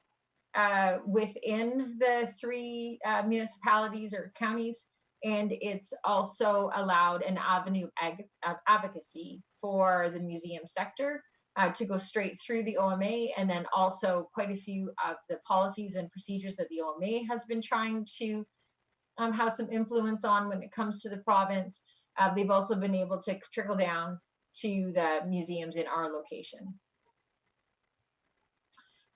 within the three municipalities or counties, and it's also allowed an avenue of advocacy for the museum sector to go straight through the OMA, and then also quite a few of the policies and procedures that the OMA has been trying to have some influence on when it comes to the province. They've also been able to trickle down to the museums in our location.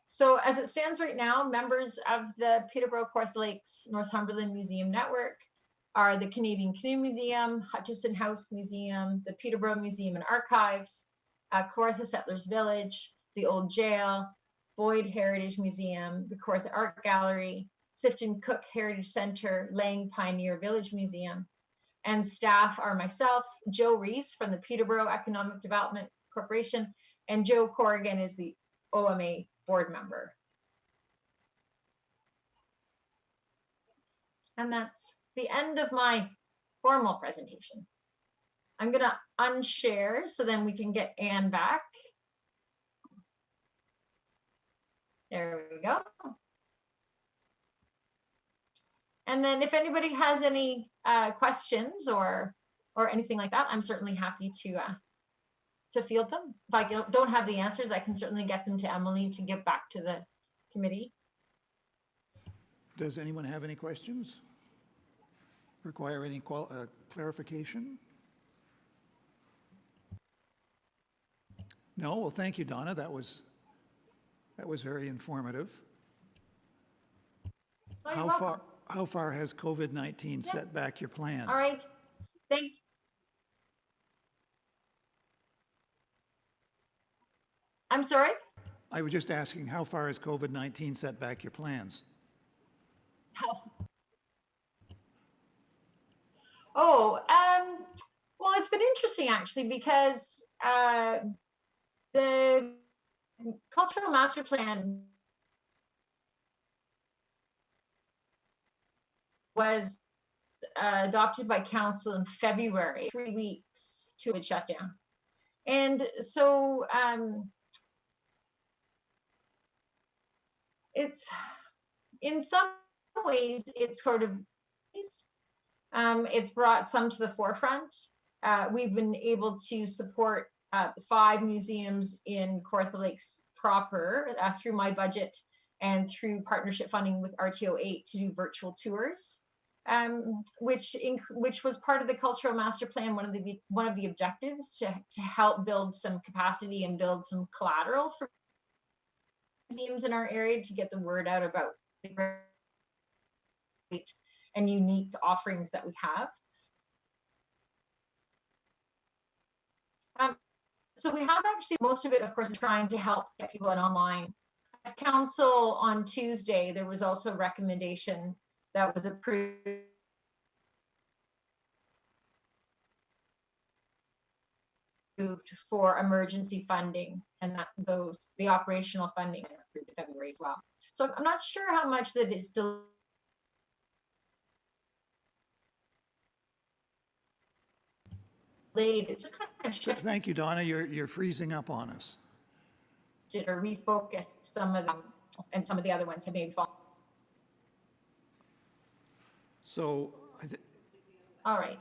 So as it stands right now, members of the Peterborough, Kawartha Lakes, Northumberland Museum Network are the Canadian Canoe Museum, Hutchison House Museum, the Peterborough Museum and Archives, Kawartha Settlers Village, the Old Jail, Boyd Heritage Museum, the Kawartha Art Gallery, Sifton Cook Heritage Center, Lang Pioneer Village Museum, and staff are myself, Joe Reese from the Peterborough Economic Development Corporation, and Joe Corrigan is the OMA board member. And that's the end of my formal presentation. I'm going to unshare so then we can get Anne back. There we go. And then if anybody has any questions or anything like that, I'm certainly happy to field them. If I don't have the answers, I can certainly get them to Emily to give back to the committee. Does anyone have any questions? Require any clarification? No? Well, thank you, Donna. That was very informative. Oh, you're welcome. How far has COVID-19 set back your plans? All right. I'm sorry? I was just asking, how far has COVID-19 set back your plans? Oh, well, it's been interesting actually, because the cultural master plan was adopted by council in February, 3 weeks to its shutdown. And so it's, in some ways, it's sort of, it's brought some to the forefront. We've been able to support 5 museums in Kawartha Lakes proper through my budget and through partnership funding with RTO 8 to do virtual tours, which was part of the cultural master plan. One of the objectives to help build some capacity and build some collateral for museums in our area to get the word out about the great and unique offerings that we have. So we have actually, most of it, of course, is trying to help get people in online. At council on Tuesday, there was also a recommendation that was approved for emergency funding, and that the operational funding approved in February as well. So I'm not sure how much that is still delayed. It's just kind of shifted Thank you, Donna. You're freezing up on us. or refocused some of them, and some of the other ones have maybe fallen. So All right.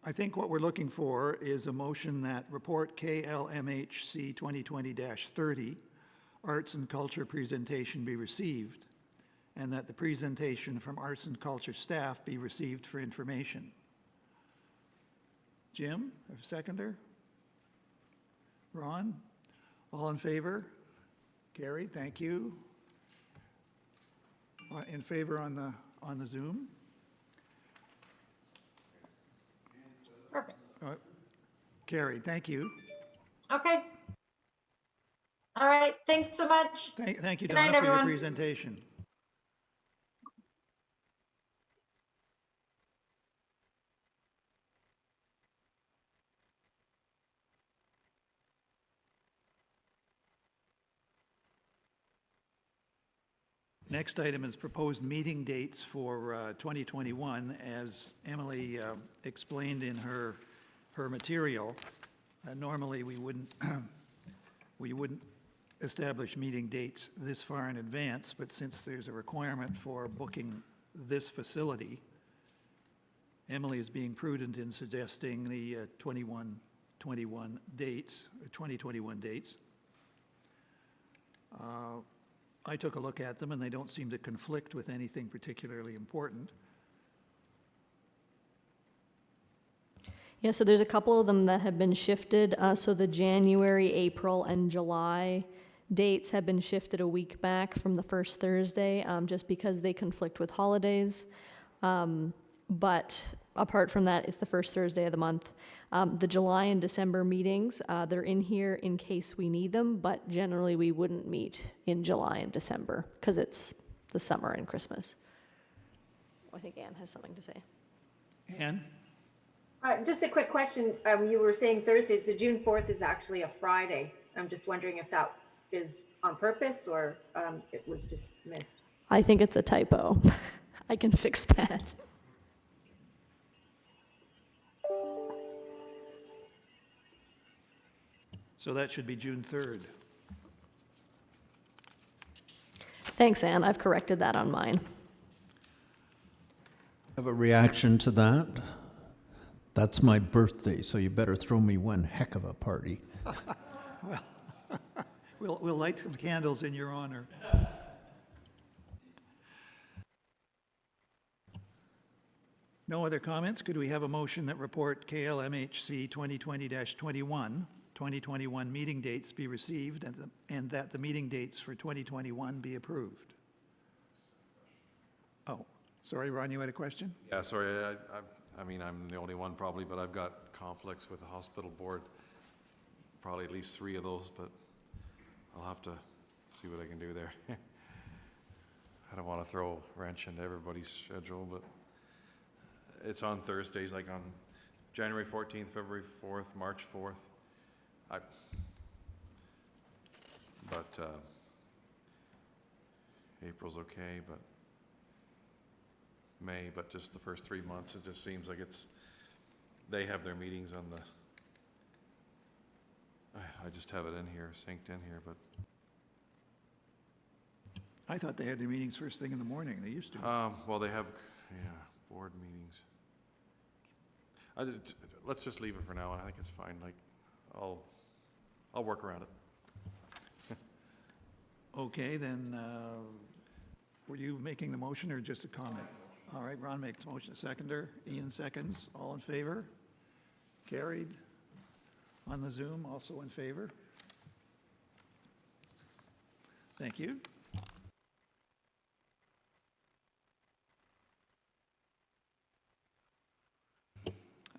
I think what we're looking for is a motion that report KLMHC 2020-30, Arts and Culture presentation be received, and that the presentation from Arts and Culture staff be received for information. Jim, a seconder? Ron? All in favor? Carried, thank you. In favor on the Zoom? Perfect. Carried, thank you. Okay. All right. Thanks so much. Thank you, Good Donna, night, for your everyone. presentation. Next item is proposed meeting dates for 2021. As Emily explained in her material, normally we wouldn't establish meeting dates this far in advance, but since there's a requirement for booking this facility, Emily is being prudent in suggesting the 2021 dates. I took a look at them, and they don't seem to conflict with anything particularly important. Yeah, so there's a couple of them that have been shifted. So the January, April, and July dates have been shifted a week back from the first Thursday, just because they conflict with holidays. But apart from that, it's the first Thursday of the month. The July and December meetings, they're in here in case we need them, but generally we wouldn't meet in July and December because it's the summer and Christmas. I think Anne has something to say. Ann? Just a quick question. You were saying Thursday, so June 4th is actually a Friday. I'm just wondering if that is on purpose or it was just missed. I think it's a typo. I can fix that. So that should be June 3rd. Thanks, Anne. I've corrected that on mine. Have a reaction to that? That's my birthday, so you better throw me one heck of a party. We'll light some candles in your honor. No other comments? Could we have a motion that report KLMHC 2020-21, 2021 meeting dates be received and that the meeting dates for 2021 be approved? Oh, sorry, Ron, you had a question? Yeah, sorry, I mean, I'm the only one probably, but I've got conflicts with the hospital board, probably at least 3 of those, but I'll have to see what I can do there. I don't want to throw a wrench into everybody's schedule, but it's on Thursdays, like on January 14th, February 4th, March 4th. April's okay, but May, but just the first 3 months, it just seems like they have their meetings on the, I just have it in here, synced in here, but. I thought they had their meetings first thing in the morning. They used to. Well, they have, board meetings. Let's just leave it for now, and I think it's fine. Like, I'll work around it. Okay, then, were you making the motion or just a comment? All right, Ron makes the motion, seconder. Ian seconds. All in favor? Carried. On the Zoom, also in favor? Thank you.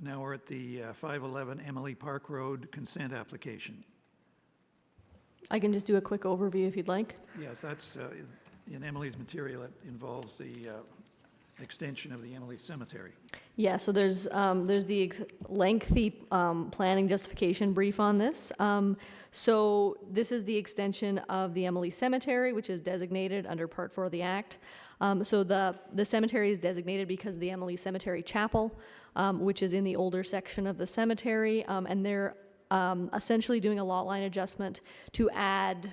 Now we're at the 511 Emily Park Road consent application. I can just do a quick overview if you'd like. Yes, that's in Emily's material. It involves the extension of the Emily Cemetery. Yeah, so there's the lengthy planning justification brief on this. So this is the extension of the Emily Cemetery, which is designated under Part 4 of the Act. So the cemetery is designated because of the Emily Cemetery Chapel, which is in the older section of the cemetery, and they're essentially doing a lot line adjustment to add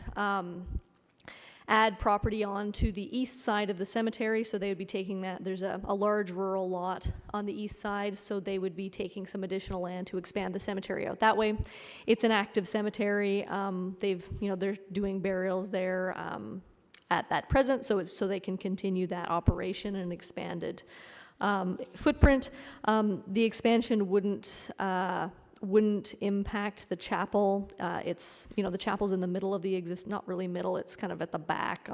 property onto the east side of the cemetery. So they would be taking that. There's a large rural lot on the east side, so they would be taking some additional land to expand the cemetery out that way. It's an active cemetery. They're doing burials there at that present, so they can continue that operation and expanded footprint. The expansion wouldn't impact the chapel. The chapel's in the middle of the not really middle, it's kind of at the back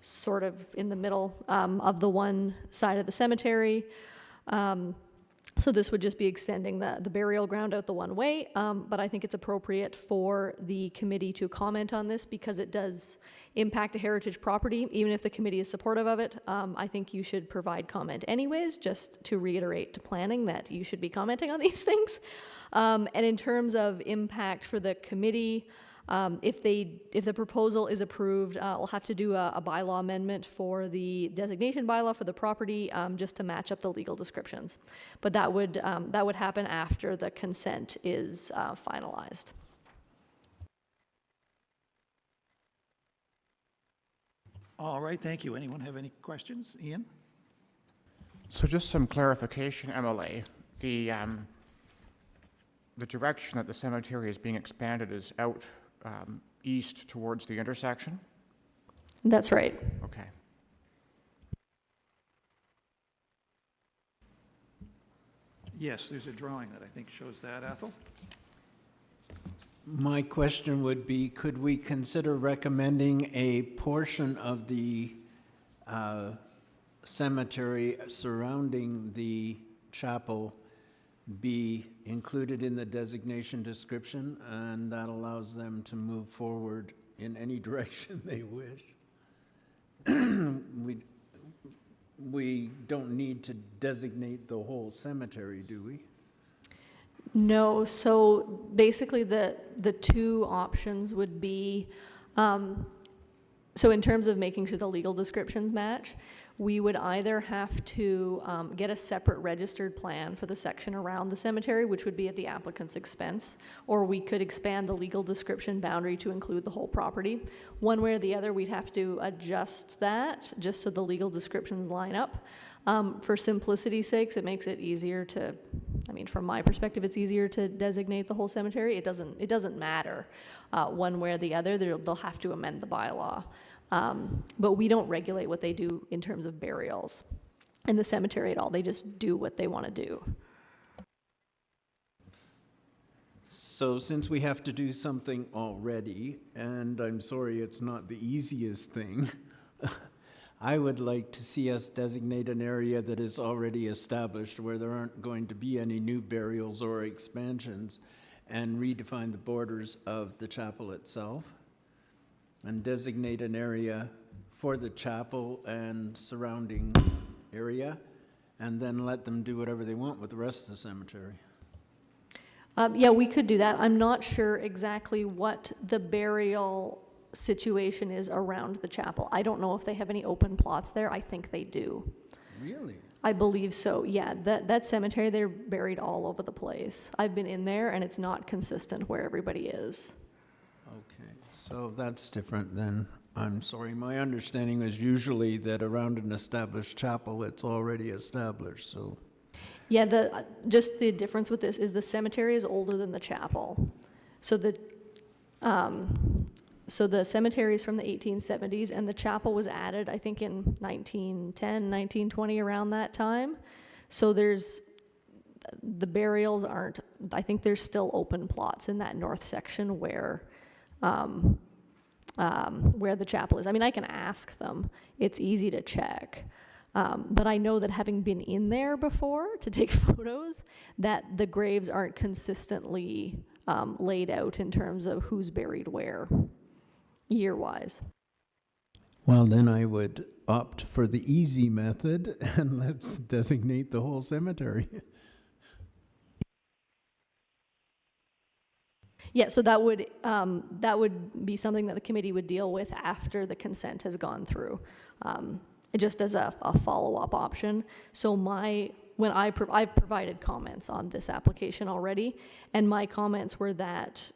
sort of in the middle of the one side of the cemetery. So this would just be extending the burial ground out the one way, but I think it's appropriate for the committee to comment on this because it does impact a heritage property. Even if the committee is supportive of it, I think you should provide comment anyways, just to reiterate to planning that you should be commenting on these things. And in terms of impact for the committee, if the proposal is approved, we'll have to do a bylaw amendment for the designation bylaw for the property, just to match up the legal descriptions. But that would happen after the consent is finalized. All right, thank you. Anyone have any questions? Ian? So just some clarification, Emily. The direction that the cemetery is being expanded is out east towards the intersection? That's right. Okay. Yes, there's a drawing that I think shows that, Athol. My question would be, could we consider recommending a portion of the cemetery surrounding the chapel be included in the designation description, and that allows them to move forward in any direction they wish? we don't need to designate the whole cemetery, do we? No, so basically the two options would be, so in terms of making sure the legal descriptions match, we would either have to get a separate registered plan for the section around the cemetery, which would be at the applicant's expense, or we could expand the legal description boundary to include the whole property. One way or the other, we'd have to adjust that just so the legal descriptions line up. For simplicity's sakes, it makes it easier to, I mean, from my perspective, it's easier to designate the whole cemetery. It doesn't matter one way or the other. They'll have to amend the bylaw. But we don't regulate what they do in terms of burials in the cemetery at all. They just do what they want to do. So since we have to do something already, and I'm sorry it's not the easiest thing, I would like to see us designate an area that is already established where there aren't going to be any new burials or expansions, and redefine the borders of the chapel itself, and designate an area for the chapel and surrounding area, and then let them do whatever they want with the rest of the cemetery. Yeah, we could do that. I'm not sure exactly what the burial situation is around the chapel. I don't know if they have any open plots there. I think they do. Really? I believe so, yeah. That cemetery, they're buried all over the place. I've been in there, and it's not consistent where everybody is. Okay, so that's different then. I'm sorry, my understanding was usually that around an established chapel, it's already established, so. Yeah, just the difference with this is the cemetery is older than the chapel. So the cemetery is from the 1870s, and the chapel was added, I think, in 1910, 1920, around that time. So the burials aren't, I think there's still open plots in that north section where the chapel is. I mean, I can ask them. It's easy to check. But I know that having been in there before to take photos, that the graves aren't consistently laid out in terms of who's buried where, year-wise. Well, then I would opt for the easy method, and let's designate the whole cemetery. Yeah, so that would be something that the committee would deal with after the consent has gone through, just as a follow-up option. So I've provided comments on this application already, and my comments were that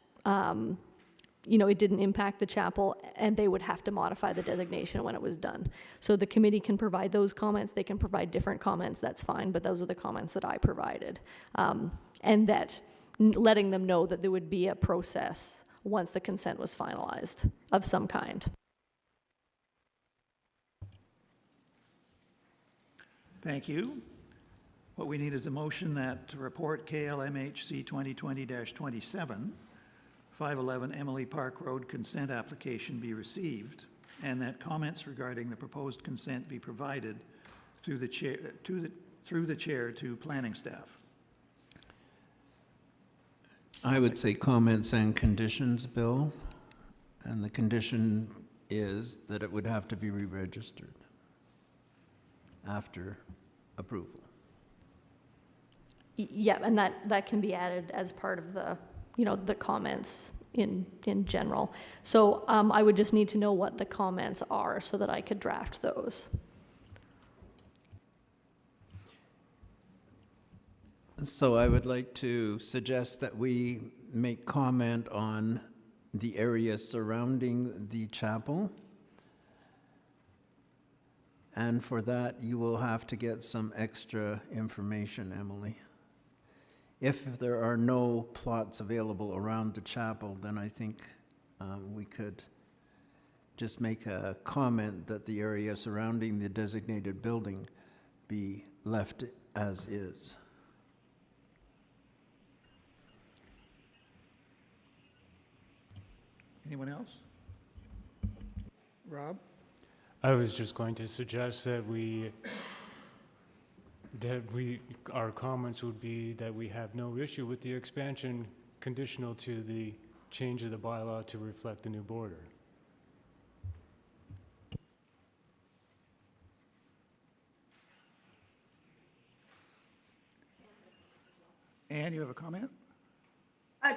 it didn't impact the chapel, and they would have to modify the designation when it was done. So the committee can provide those comments. They can provide different comments. That's fine, but those are the comments that I provided, and that letting them know that there would be a process once the consent was finalized of some kind. Thank you. What we need is a motion that report KLMHC 2020-27, 511 Emily Park Road consent application be received, and that comments regarding the proposed consent be provided through the chair to planning staff. I would say comments and conditions, Bill, and the condition is that it would have to be re-registered after approval. Yeah, and that can be added as part of the comments in general. So I would just need to know what the comments are so that I could draft those. So I would like to suggest that we make comment on the area surrounding the chapel. And for that, you will have to get some extra information, Emily. If there are no plots available around the chapel, then I think we could just make a comment that the area surrounding the designated building be left as is. Anyone else? Rob? I was just going to suggest that our comments would be that we have no issue with the expansion conditional to the change of the bylaw to reflect the new border. Anne, you have a comment?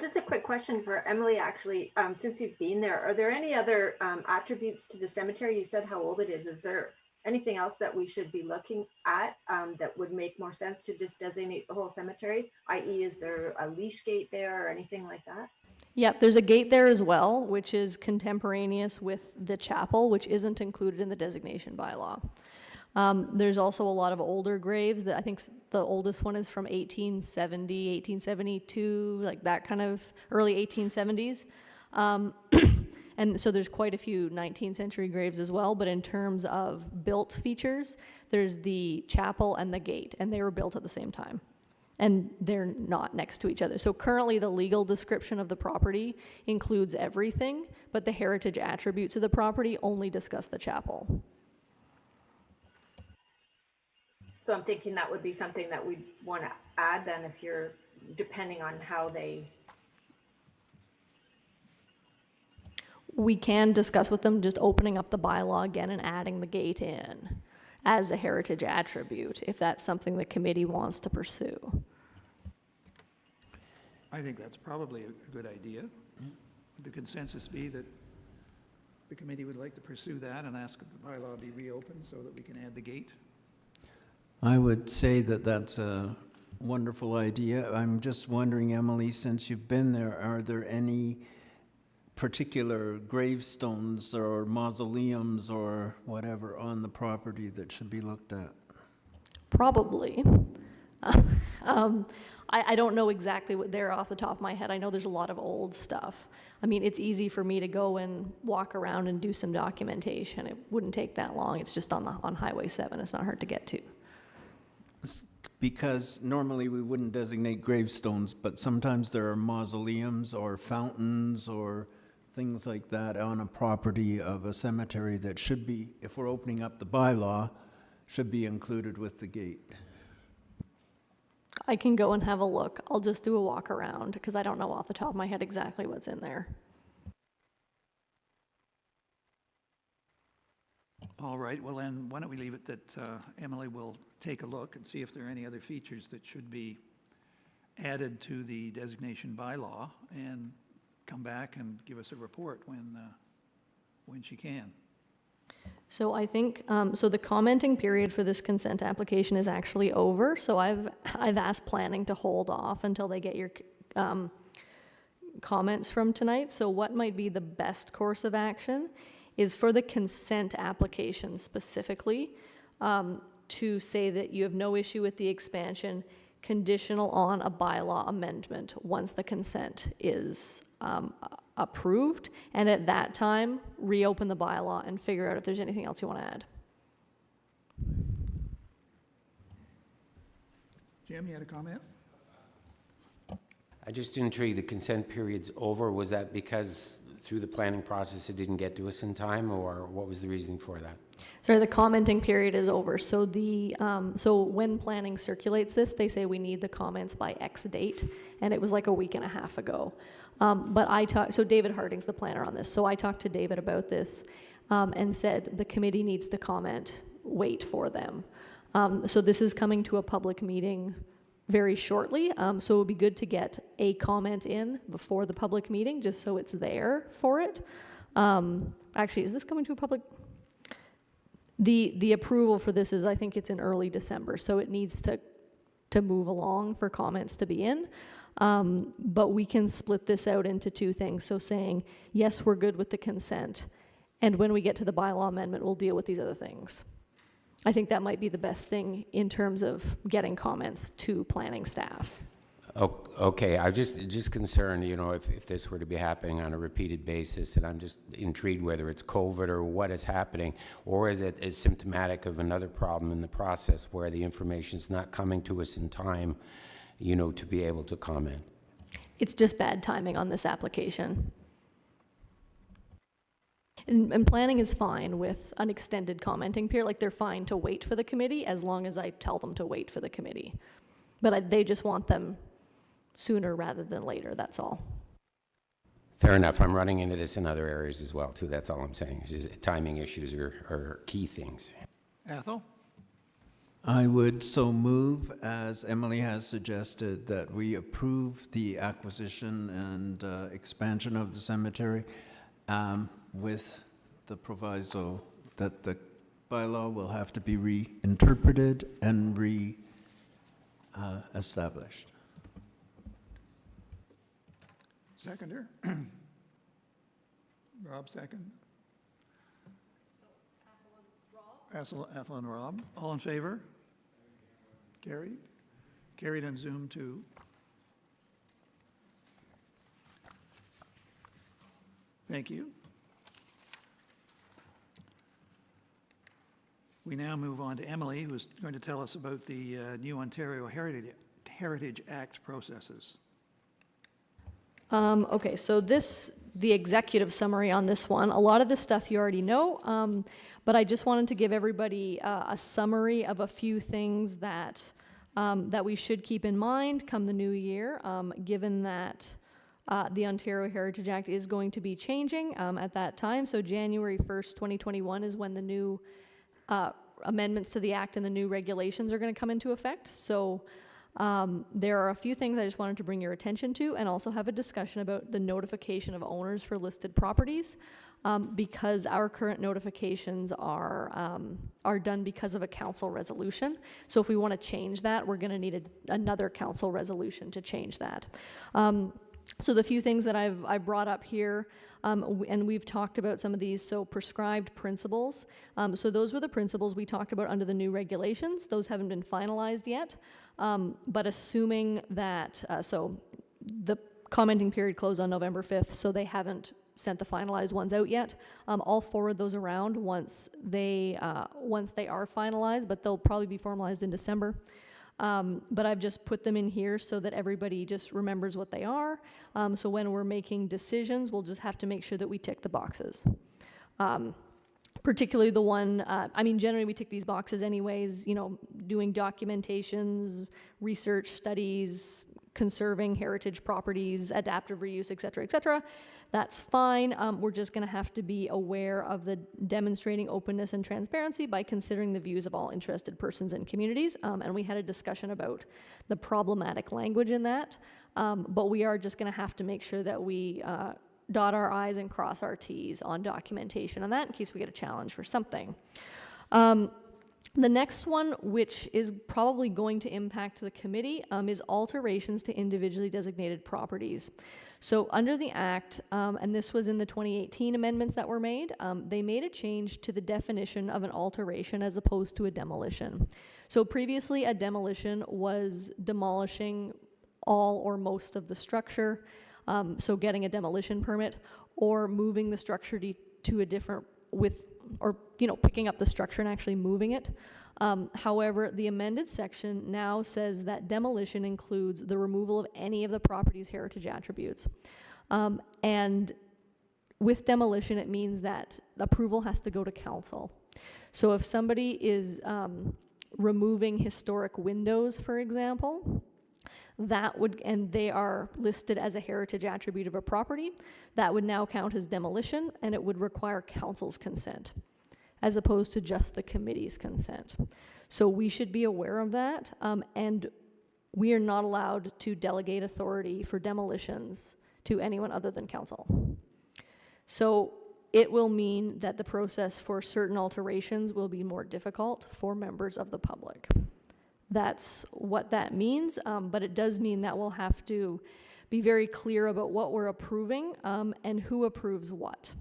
Just a quick question for Emily, actually. Since you've been there, are there any other attributes to the cemetery? You said how old it is. Is there anything else that we should be looking at that would make more sense to just designate the whole cemetery? i.e., is there a leash gate there or anything like that? Yep, there's a gate there as well, which is contemporaneous with the chapel, which isn't included in the designation bylaw. There's also a lot of older graves that I think the oldest one is from 1870, 1872, like that kind of early 1870s. And so there's quite a few 19th century graves as well, but in terms of built features, there's the chapel and the gate, and they were built at the same time. And they're not next to each other. So currently the legal description of the property includes everything, but the heritage attributes of the property only discuss the chapel. So I'm thinking that would be something that we'd want to add then if you're, depending on how they. We can discuss with them just opening up the bylaw again and adding the gate in as a heritage attribute, if that's something the committee wants to pursue. I think that's probably a good idea. Would the consensus be that the committee would like to pursue that and ask that the bylaw be reopened so that we can add the gate? I would say that that's a wonderful idea. I'm just wondering, Emily, since you've been there, are there any particular gravestones or mausoleums or whatever on the property that should be looked at? Probably. I don't know exactly what they're off the top of my head. I know there's a lot of old stuff. I mean, it's easy for me to go and walk around and do some documentation. It wouldn't take that long. It's just on Highway 7. It's not hard to get to. Because normally we wouldn't designate gravestones, but sometimes there are mausoleums or fountains or things like that on a property of a cemetery that should be, if we're opening up the bylaw, should be included with the gate. I can go and have a look. I'll just do a walk around because I don't know off the top of my head exactly what's in there. All right, well then, why don't we leave it that Emily will take a look and see if there are any other features that should be added to the designation bylaw and come back and give us a report when she can. So I think, so the commenting period for this consent application is actually over. So I've asked planning to hold off until they get your comments from tonight. So what might be the best course of action is for the consent application specifically to say that you have no issue with the expansion, conditional on a bylaw amendment once the consent is approved, and at that time, reopen the bylaw and figure out if there's anything else you want to add. Jim, you had a comment? I just intrigued, the consent period's over. Was that because through the planning process it didn't get to us in time, or what was the reasoning for that? Sorry, the commenting period is over. So so when planning circulates this, they say we need the comments by X date, and it was like a week and a half ago. But so David Harding's the planner on this, so I talked to David about this and said the committee needs to comment, wait for them. So this is coming to a public meeting very shortly, so it would be good to get a comment in before the public meeting, just so it's there for it. Actually, is this coming to a public? The approval for this is, I think it's in early December, so it needs to move along for comments to be in. But we can split this out into two things. So saying, yes, we're good with the consent, and when we get to the bylaw amendment, we'll deal with these other things. I think that might be the best thing in terms of getting comments to planning staff. Okay, I'm just concerned, you know, if this were to be happening on a repeated basis, and I'm just intrigued whether it's COVID or what is happening, or is it symptomatic of another problem in the process where the information's not coming to us in time, you know, to be able to comment? It's just bad timing on this application. And planning is fine with an extended commenting period. Like, they're fine to wait for the committee as long as I tell them to wait for the committee. But they just want them sooner rather than later, that's all. Fair enough. I'm running into this in other areas as well, too. That's all I'm saying. It's just timing issues are key things. Athol? I would so move, as Emily has suggested, that we approve the acquisition and expansion of the cemetery with the proviso that the bylaw will have to be reinterpreted and re-established. Seconder? Rob, second. Ethel and Rob, all in favor? Carried? Carried on Zoom too. Thank you. We now move on to Emily, who's going to tell us about the new Ontario Heritage Act processes. Okay, so the executive summary on this one, a lot of this stuff you already know, but I just wanted to give everybody a summary of a few things that we should keep in mind come the new year, given that the Ontario Heritage Act is going to be changing at that time. So January 1st, 2021 is when the new amendments to the Act and the new regulations are going to come into effect. So there are a few things I just wanted to bring your attention to, and also have a discussion about the notification of owners for listed properties, because our current notifications are done because of a council resolution. So if we want to change that, we're going to need another council resolution to change that. So the few things that I've brought up here, and we've talked about some of these, so prescribed principles. So those were the principles we talked about under the new regulations. Those haven't been finalized yet, but assuming that, so the commenting period closed on November 5th, so they haven't sent the finalized ones out yet. I'll forward those around once they are finalized, but they'll probably be formalized in December. But I've just put them in here so that everybody just remembers what they are. So when we're making decisions, we'll just have to make sure that we tick the boxes. Particularly the one, generally we tick these boxes anyways, doing documentations, research studies, conserving heritage properties, adaptive reuse, et cetera, that's fine. We're just gonna have to be aware of the demonstrating openness and transparency by considering the views of all interested persons and communities. And we had a discussion about the problematic language in that. But we are just gonna have to make sure that we dot our I's and cross our T's on documentation on that in case we get a challenge for something. The next one, which is probably going to impact the committee, is alterations to individually designated properties. So under the Act, and this was in the 2018 amendments that were made, they made a change to the definition of an alteration as opposed to a demolition. So previously, a demolition was demolishing all or most of the structure, so getting a demolition permit, or moving the structure to a different, picking up the structure and actually moving it. However, the amended section now says that demolition includes the removal of any of the property's heritage attributes. And with demolition, it means that approval has to go to council. So if somebody is removing historic windows, for example, and they are listed as a heritage attribute of a property, that would now count as demolition, and it would require council's consent, as opposed to just the committee's consent. So we should be aware of that, and we are not allowed to delegate authority for demolitions to anyone other than council. So it will mean that the process for certain alterations will be more difficult for members of the public. That's what that means, but it does mean that we'll have to be very clear about what we're approving and who approves what.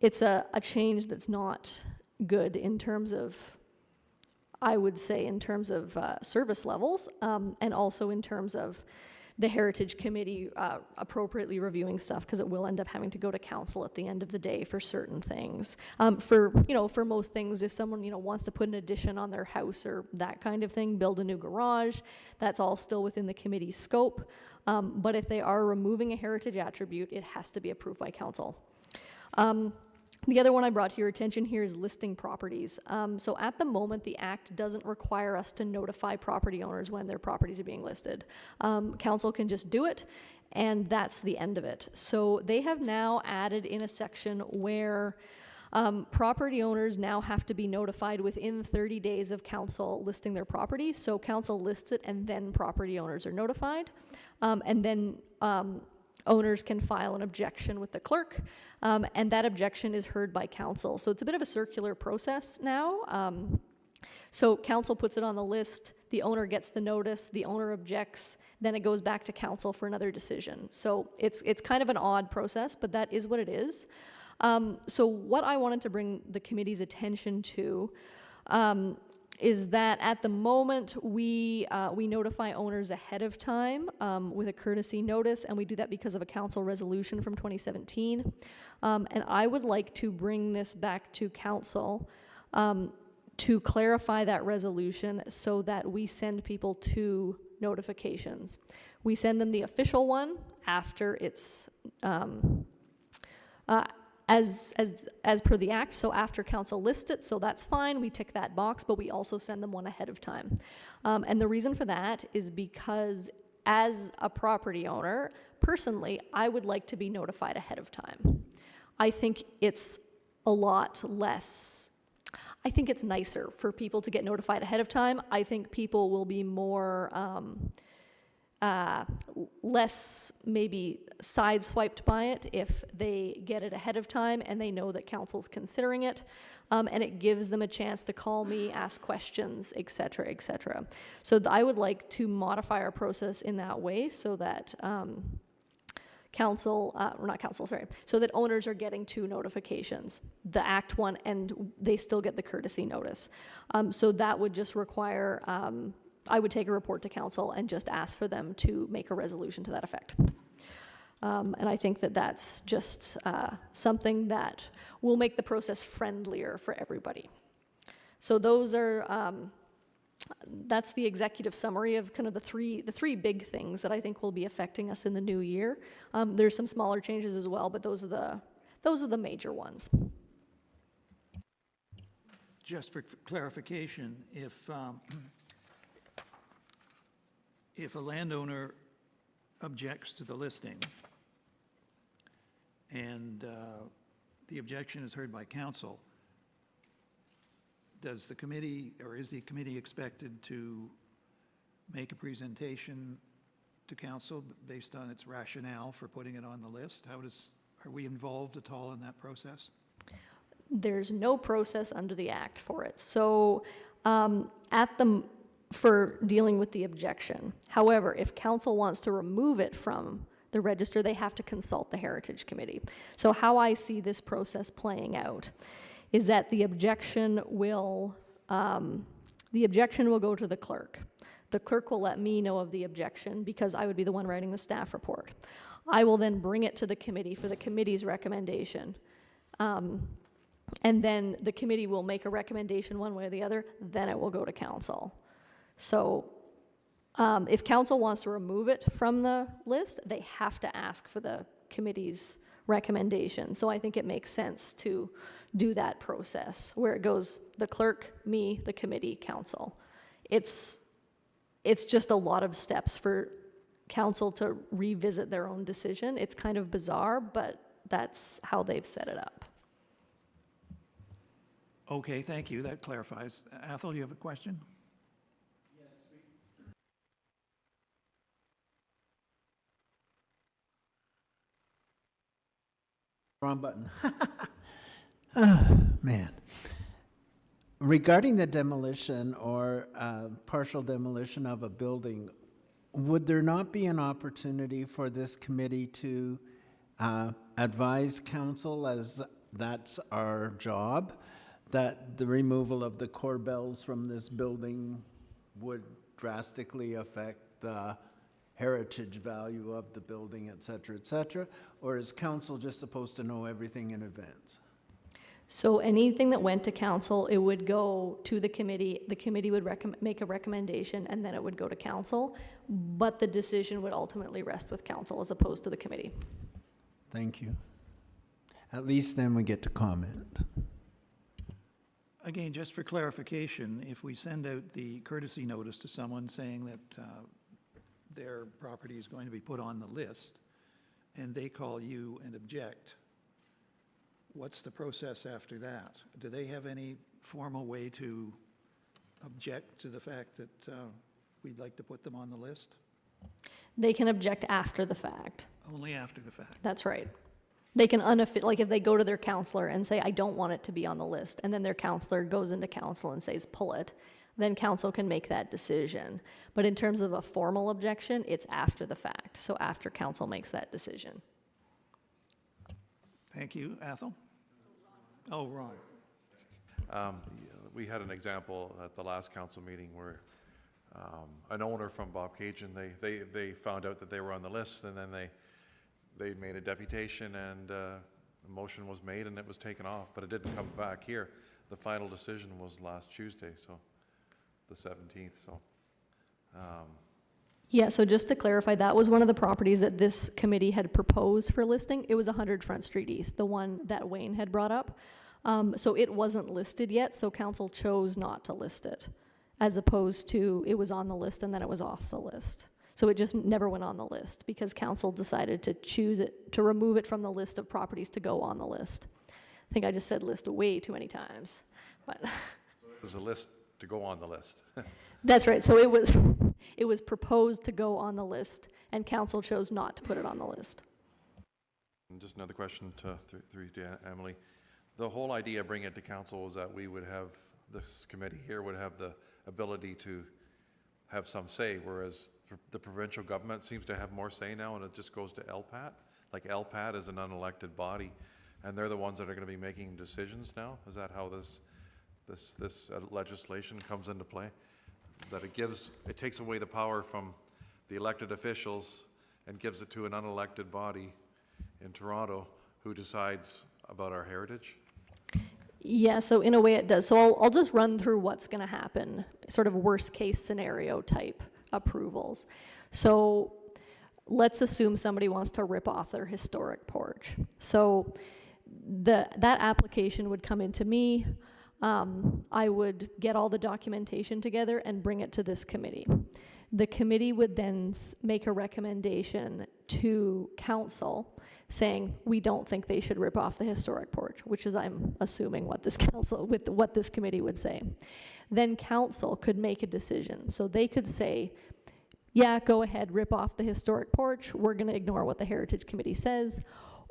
It's a change that's not good in terms of, I would say, in terms of service levels, and also in terms of the Heritage Committee appropriately reviewing stuff, because it will end up having to go to council at the end of the day for certain things. For most things, if someone wants to put an addition on their house or that kind of thing, build a new garage, that's all still within the committee's scope. But if they are removing a heritage attribute, it has to be approved by council. The other one I brought to your attention here is listing properties. So at the moment, the Act doesn't require us to notify property owners when their properties are being listed. Council can just do it, and that's the end of it. So they have now added in a section where Property owners now have to be notified within 30 days of council listing their property. So council lists it and then property owners are notified. And then owners can file an objection with the clerk, and that objection is heard by council. So it's a bit of a circular process now. So council puts it on the list, the owner gets the notice, the owner objects, then it goes back to council for another decision. So it's kind of an odd process, but that is what it is. So what I wanted to bring the committee's attention to is that at the moment we notify owners ahead of time with a courtesy notice, and we do that because of a council resolution from 2017. And I would like to bring this back to council to clarify that resolution so that we send people two notifications. We send them the official one after it's as per the act, so after council lists it, so that's fine, we tick that box, but we also send them one ahead of time. And the reason for that is because as a property owner, personally, I would like to be notified ahead of time. I think it's a lot less, I think it's nicer for people to get notified ahead of time. I think people will be more, less maybe sideswiped by it if they get it ahead of time and they know that council's considering it, and it gives them a chance to call me, ask questions, etc., etc. So I would like to modify our process in that way so that so that owners are getting two notifications, the Act 1, and they still get the courtesy notice. So that would just require I would take a report to council and just ask for them to make a resolution to that effect. And I think that that's just something that will make the process friendlier for everybody. So those are, that's the executive summary of kind of the three big things that I think will be affecting us in the new year. There's some smaller changes as well, but those are the major ones. Just for clarification, if a landowner objects to the listing and the objection is heard by council, does the committee, or is the committee expected to make a presentation to council based on its rationale for putting it on the list? Are we involved at all in that process? There's no process under the Act for it. So for dealing with the objection. However, if council wants to remove it from the register, they have to consult the Heritage Committee. So how I see this process playing out is that the objection will go to the clerk. The clerk will let me know of the objection because I would be the one writing the staff report. I will then bring it to the committee for the committee's recommendation. And then the committee will make a recommendation one way or the other, then it will go to council. So if council wants to remove it from the list, they have to ask for the committee's recommendation. So I think it makes sense to do that process where it goes the clerk, me, the committee, council. It's just a lot of steps for council to revisit their own decision. It's kind of bizarre, but that's how they've set it up. Okay, thank you. That clarifies. Athol, you have a question? Wrong button. Man. Regarding the demolition or partial demolition of a building, would there not be an opportunity for this committee to advise council, as that's our job, that the removal of the corbels from this building would drastically affect the heritage value of the building, et cetera, or is council just supposed to know everything in advance? So anything that went to council, it would go to the committee would make a recommendation, and then it would go to council, but the decision would ultimately rest with council as opposed to the committee. Thank you. At least then we get to comment. Again, just for clarification, if we send out the courtesy notice to someone saying that their property is going to be put on the list, and they call you and object, what's the process after that? Do they have any formal way to object to the fact that we'd like to put them on the list? They can object after the fact. Only after the fact. That's right. They can like if they go to their counselor and say, I don't want it to be on the list, and then their counselor goes into council and says, pull it, then council can make that decision. But in terms of a formal objection, it's after the fact, so after council makes that decision. Thank you. Athol? Oh, Ron. We had an example at the last council meeting where an owner from Bobcaygeon, they found out that they were on the list, and then they made a deputation, and a motion was made and it was taken off, but it didn't come back here. The final decision was last Tuesday, so the 17th, so. Yeah, so just to clarify, that was one of the properties that this committee had proposed for listing. It was 100 Front Street East, the one that Wayne had brought up. So it wasn't listed yet, so council chose not to list it, as opposed to it was on the list and then it was off the list. So it just never went on the list because council decided to choose it, to remove it from the list of properties to go on the list. I think I just said list way too many times, but. So it was a list to go on the list. That's right, so it was proposed to go on the list and council chose not to put it on the list. And just another question through to Emily. The whole idea of bringing it to council was that we would have, this committee here would have the ability to have some say, whereas the provincial government seems to have more say now, and it just goes to LPAT. Like LPAT is an unelected body, and they're the ones that are going to be making decisions now. Is that how this legislation comes into play? That it takes away the power from the elected officials and gives it to an unelected body in Toronto who decides about our heritage? Yeah, so in a way it does. So I'll just run through what's going to happen, sort of worst case scenario type approvals. So let's assume somebody wants to rip off their historic porch. So that application would come into me. I would get all the documentation together and bring it to this committee. The committee would then make a recommendation to council saying, we don't think they should rip off the historic porch, which is, I'm assuming, what this committee would say. Then council could make a decision. So they could say, yeah, go ahead, rip off the historic porch. We're going to ignore what the Heritage Committee says.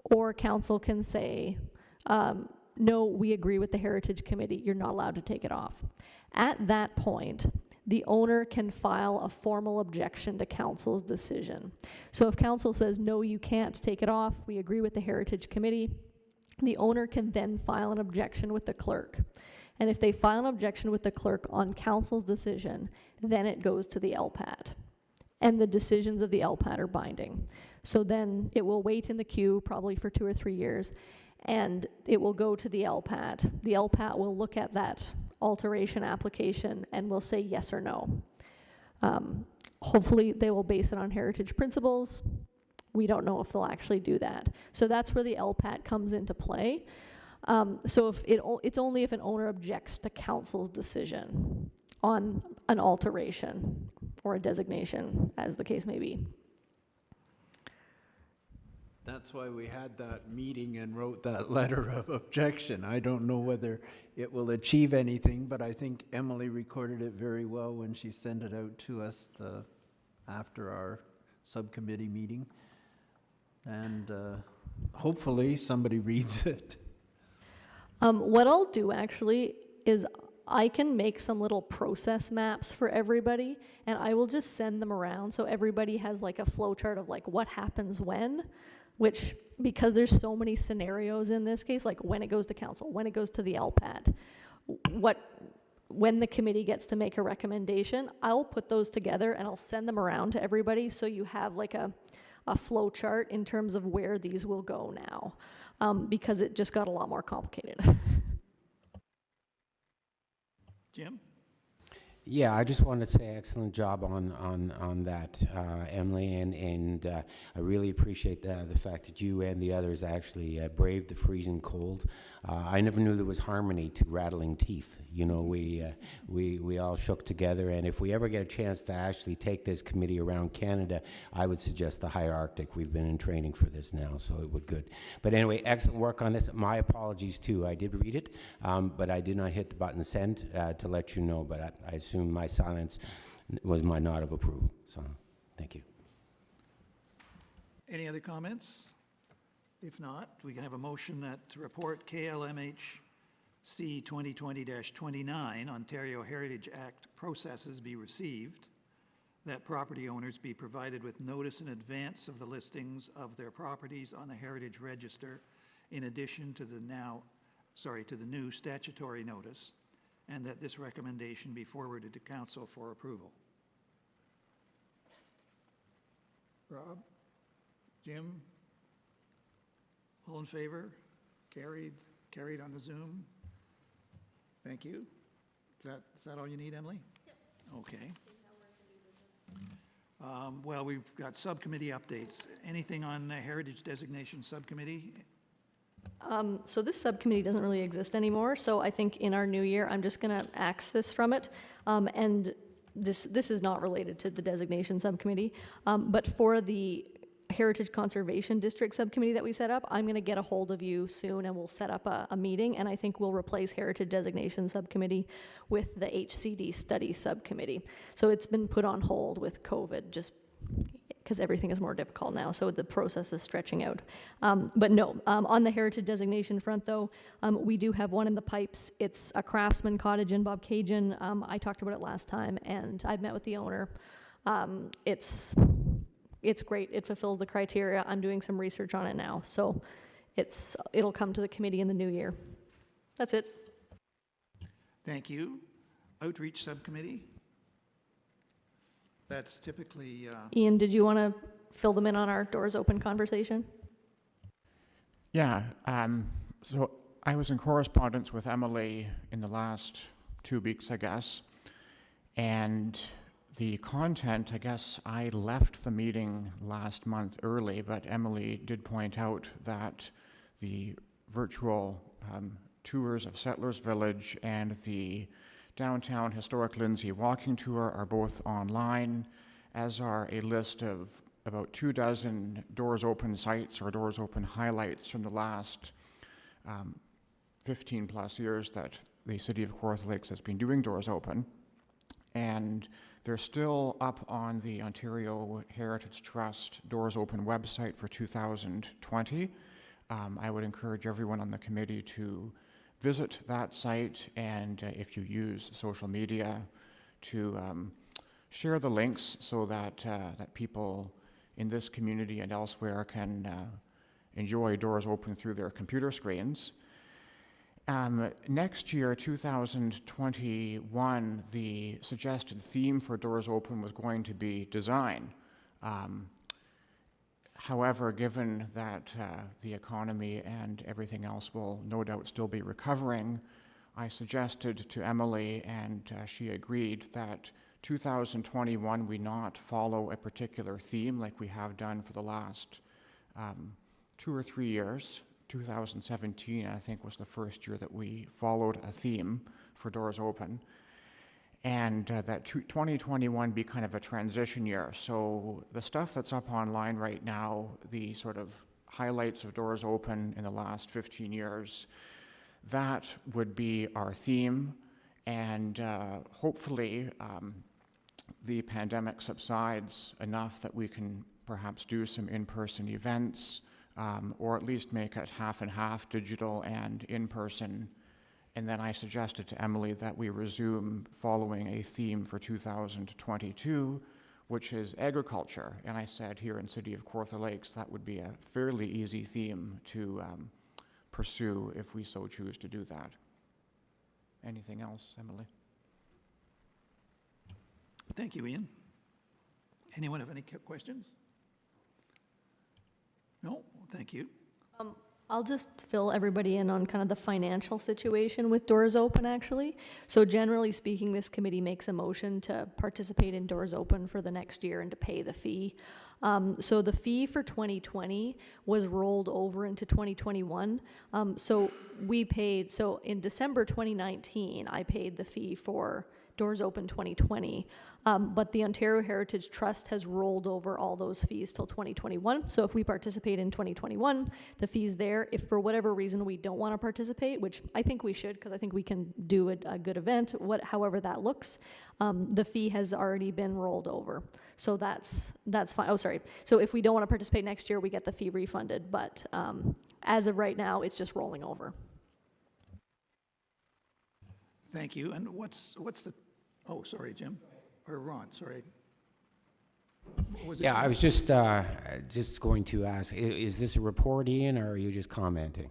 Or council can say, no, we agree with the Heritage Committee. You're not allowed to take it off. At that point, the owner can file a formal objection to council's decision. So if council says, no, you can't take it off, we agree with the Heritage Committee, the owner can then file an objection with the clerk. And if they file an objection with the clerk on council's decision, then it goes to the LPAT. And the decisions of the LPAT are binding. So then it will wait in the queue probably for 2 or 3 years, and it will go to the LPAT. The LPAT will look at that alteration application and will say yes or no. Hopefully they will base it on heritage principles. We don't know if they'll actually do that. So that's where the LPAT comes into play. So if it's only if an owner objects to council's decision on an alteration or a designation, as the case may be. That's why we had that meeting and wrote that letter of objection. I don't know whether it will achieve anything, but I think Emily recorded it very well when she sent it out to us after our subcommittee meeting. And hopefully somebody reads it. What I'll do actually is I can make some little process maps for everybody, and I will just send them around so everybody has like a flow chart of like what happens when, which, because there's so many scenarios in this case, like when it goes to council, when it goes to the LPAT, when the committee gets to make a recommendation, I'll put those together and I'll send them around to everybody so you have like a flow chart in terms of where these will go now, because it just got a lot more complicated. Jim? Yeah, I just wanted to say excellent job on that, Emily, and I really appreciate the fact that you and the others actually braved the freezing cold. I never knew there was harmony to rattling teeth. You know, we all shook together, and if we ever get a chance to actually take this committee around Canada, I would suggest the high Arctic. We've been in training for this now, so it would good. But anyway, excellent work on this. My apologies too. I did read it, but I did not hit the button send to let you know, but I assume my silence was my nod of approval. So, thank you. Any other comments? If not, we can have a motion that report KLMHC 2020-29 Ontario Heritage Act processes be received, that property owners be provided with notice in advance of the listings of their properties on the Heritage Register, in addition to the new statutory notice, and that this recommendation be forwarded to council for approval. Rob? Jim? All in favor? Carried? Carried on the Zoom? Thank you. Is that all you need, Emily? Yes. Okay. Well, we've got subcommittee updates. Anything on the Heritage Designation Subcommittee? So this subcommittee doesn't really exist anymore, so I think in our new year, I'm just gonna axe this from it. And this is not related to the designation subcommittee, but for the Heritage Conservation District Subcommittee that we set up, I'm gonna get a hold of you soon and we'll set up a meeting, and I think we'll replace Heritage Designation Subcommittee with the HCD Study Subcommittee. So it's been put on hold with COVID, just because everything is more difficult now, so the process is stretching out. But no, on the heritage designation front though, we do have one in the pipes. It's a craftsman cottage in Bobcaygeon. I talked about it last time, and I've met with the owner. It's great. It fulfills the criteria. I'm doing some research on it now, so it'll come to the committee in the new year. That's it. Thank you. Outreach Subcommittee? That's typically, Ian, did you want to fill them in on our doors open conversation? Yeah, so I was in correspondence with Emily in the last 2 weeks, I guess, and the content, I guess I left the meeting last month early, but Emily did point out that the virtual tours of Settlers Village and the Downtown Historic Lindsay walking tour are both online, as are a list of about 24 doors open sites or doors open highlights from the last 15 plus years that the City of Kawartha Lakes has been doing doors open. And they're still up on the Ontario Heritage Trust Doors Open website for 2020. I would encourage everyone on the committee to visit that site, and if you use social media, to share the links so that that people in this community and elsewhere can enjoy Doors Open through their computer screens. Next year, 2021, the suggested theme for Doors Open was going to be design. However, given that the economy and everything else will no doubt still be recovering, I suggested to Emily, and she agreed, that 2021 we not follow a particular theme like we have done for the last 2 or 3 years. 2017, I think, was the first year that we followed a theme for Doors Open, and that 2021 be kind of a transition year. So the stuff that's up online right now, the sort of highlights of Doors Open in the last 15 years, that would be our theme, and hopefully the pandemic subsides enough that we can perhaps do some in-person events, or at least make it half and half, digital and in-person. And then I suggested to Emily that we resume following a theme for 2022, which is agriculture. And I said here in City of Kawartha Lakes, that would be a fairly easy theme to pursue if we so choose to do that. Anything else, Emily? thank you, Ian. Anyone have any questions? No? Thank you. I'll just fill everybody in on kind of the financial situation with Doors Open, actually. So generally speaking, this committee makes a motion to participate in Doors Open for the next year and to pay the fee. So the fee for 2020 was rolled over into 2021. So in December 2019, I paid the fee for Doors Open 2020, but the Ontario Heritage Trust has rolled over all those fees till 2021. So if we participate in 2021, the fee's there. If for whatever reason we don't want to participate, which I think we should, because I think we can do a good event, however that looks, the fee has already been rolled over. So that's fine. Oh, sorry. So if we don't want to participate next year, we get the fee refunded. But as of right now, it's just rolling over. Thank you. And what's the, oh, sorry, Jim, or Ron, sorry. What was it? Yeah, I was just going to ask, is this a report, Ian, or are you just commenting?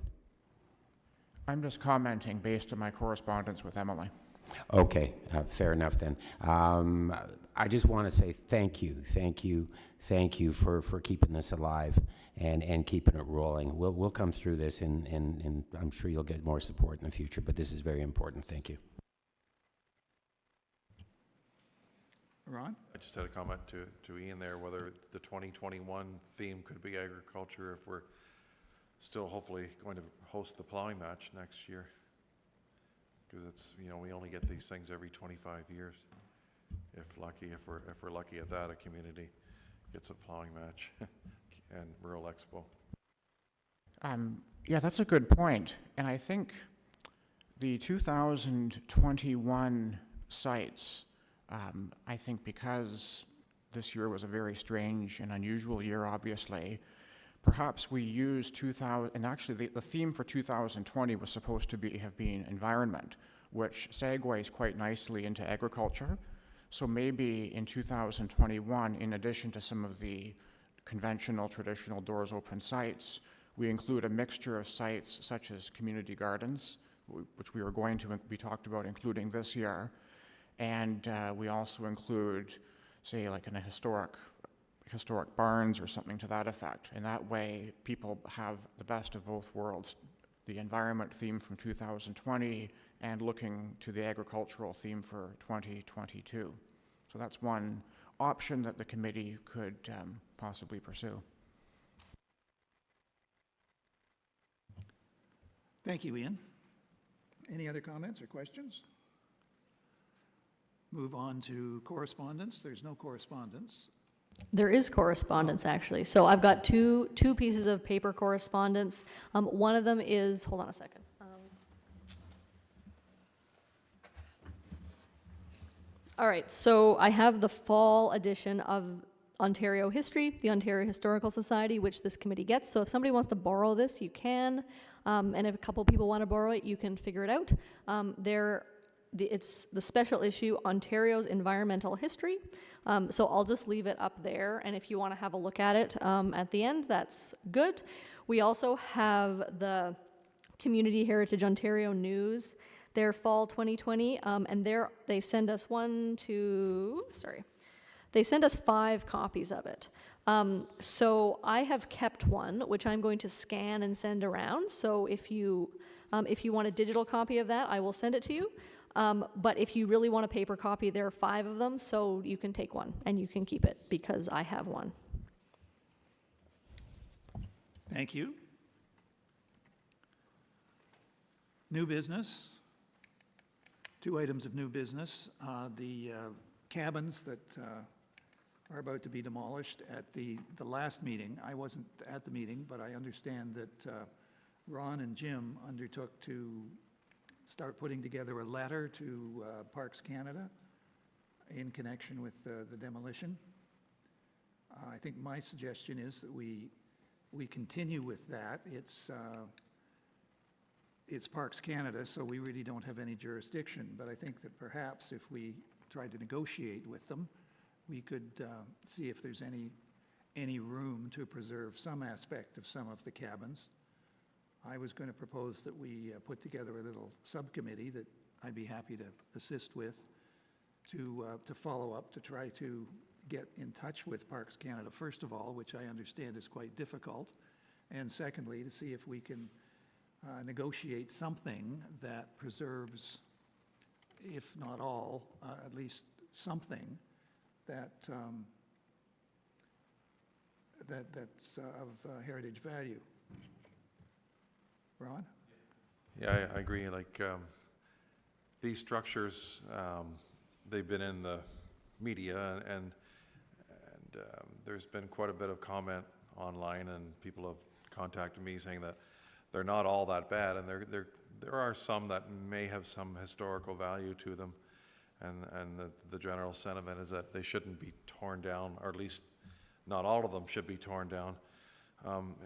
I'm just commenting based on my correspondence with Emily. Okay, fair enough then. I just want to say thank you for keeping this alive and keeping it rolling. We'll come through this, and I'm sure you'll get more support in the future, but this is very important. Thank you. Ron? I just had a comment to Ian there, whether the 2021 theme could be agriculture if we're still hopefully going to host the plowing match next year. Because it's, you know, we only get these things every 25 years. If we're lucky at that, a community gets a plowing match and Rural Expo. Yeah, that's a good point. And I think the 2021 sites, I think because this year was a very strange and unusual year, obviously, perhaps we use 2000, and actually the theme for 2020 was supposed to have been environment, which segues quite nicely into agriculture. So maybe in 2021, in addition to some of the conventional, traditional Doors Open sites, we include a mixture of sites such as community gardens, which we were going to be talked about including this year, and we also include, say, like in a historic barns or something to that effect. And that way, people have the best of both worlds, the environment theme from 2020 and looking to the agricultural theme for 2022. So that's one option that the committee could possibly pursue. Thank you, Ian. Any other comments or questions? Move on to correspondence. There's no correspondence. There is correspondence, actually. So I've got two pieces of paper correspondence. One of them is, hold on a second. All right, so I have the fall edition of Ontario History, the Ontario Historical Society, which this committee gets. So if somebody wants to borrow this, you can. And if a couple people want to borrow it, you can figure it out. It's the special issue, Ontario's Environmental History. So I'll just leave it up there, and if you want to have a look at it at the end, that's good. We also have the Community Heritage Ontario News, their fall 2020, and they send us they send us 5 copies of it. So I have kept one, which I'm going to scan and send around. So if you want a digital copy of that, I will send it to you. But if you really want a paper copy, there are 5 of them, so you can take one and you can keep it because I have one. Thank you. New business. 2 items of new business. The cabins that are about to be demolished at the last meeting. I wasn't at the meeting, but I understand that Ron and Jim undertook to start putting together a letter to Parks Canada in connection with the demolition. I think my suggestion is that we continue with that. It's Parks Canada, so we really don't have any jurisdiction, but I think that perhaps if we tried to negotiate with them, we could see if there's any room to preserve some aspect of some of the cabins. I was going to propose that we put together a little subcommittee that I'd be happy to assist with to follow up, to try to get in touch with Parks Canada, first of all, which I understand is quite difficult, And secondly, to see if we can negotiate something that preserves, if not all, at least something that that's of heritage value. Ron? Yeah, I agree. Like, these structures, they've been in the media, and there's been quite a bit of comment online, and people have contacted me saying that they're not all that bad, and there are some that may have some historical value to them, and the general sentiment is that they shouldn't be torn down, or at least not all of them should be torn down.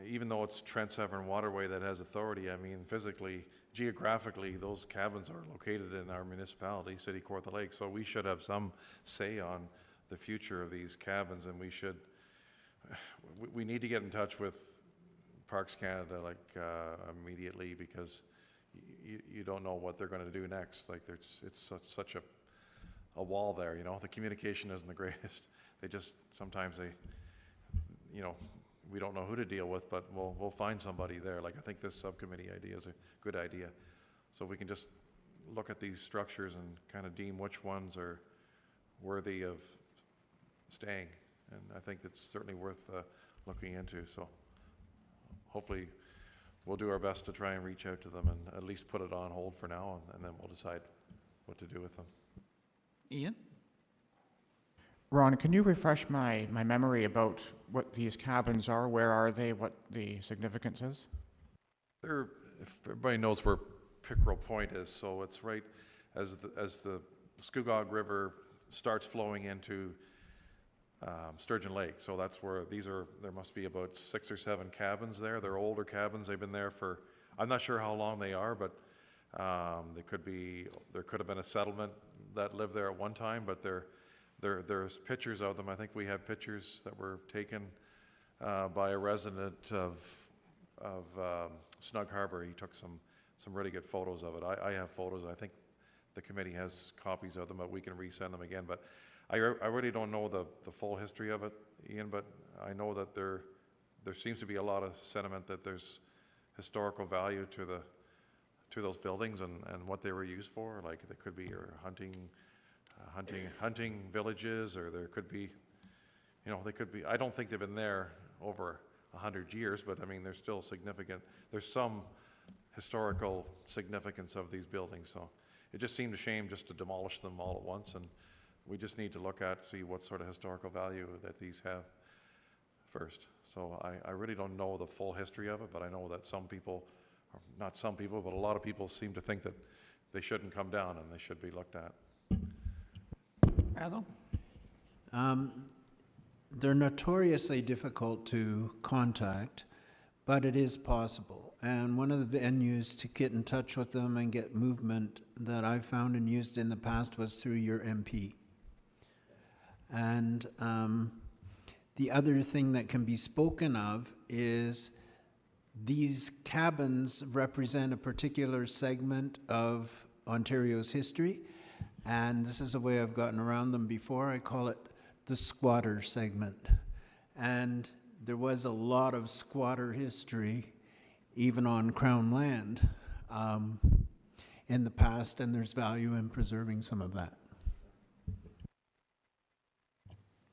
Even though it's Trent Severn Waterway that has authority, I mean, physically, geographically, those cabins are located in our municipality, City Kawartha Lake, so we should have some say on the future of these cabins, and we need to get in touch with Parks Canada, like, immediately, because you don't know what they're going to do next. Like, it's such a wall there, you know. The communication isn't the greatest. Sometimes we don't know who to deal with, but we'll find somebody there. Like, I think this subcommittee idea is a good idea. So we can just look at these structures and kind of deem which ones are worthy of staying. And I think that's certainly worth looking into. So hopefully we'll do our best to try and reach out to them and at least put it on hold for now, and then we'll decide what to do with them. Ian? Ron, can you refresh my memory about what these cabins are? Where are they? What the significance is? If everybody knows where Pickerel Point is, so it's right as the Scugog River starts flowing into Sturgeon Lake. So that's where there must be about 6 or 7 cabins there. They're older cabins. They've been there for, I'm not sure how long they are, but there could have been a settlement that lived there at one time, but there's pictures of them. I think we have pictures that were taken by a resident of Snug Harbor. He took some really good photos of it. I have photos. I think the committee has copies of them, but we can resend them again. But I really don't know the full history of it, Ian, but I know that there seems to be a lot of sentiment that there's historical value to those buildings and what they were used for. Like, there could be hunting villages, or there could be, I don't think they've been there over 100 years, but I mean, there's still significant, there's some historical significance of these buildings. So it just seemed a shame just to demolish them all at once, and we just need to see what sort of historical value that these have first. So I really don't know the full history of it, but I know that some people, or not some people, but a lot of people seem to think that they shouldn't come down and they should be looked at. Adam? They're notoriously difficult to contact, but it is possible. And one of the venues to get in touch with them and get movement that I've found and used in the past was through your MP. And the other thing that can be spoken of is these cabins represent a particular segment of Ontario's history, and this is a way I've gotten around them before. I call it the squatter segment. And there was a lot of squatter history, even on Crown land, in the past, and there's value in preserving some of that.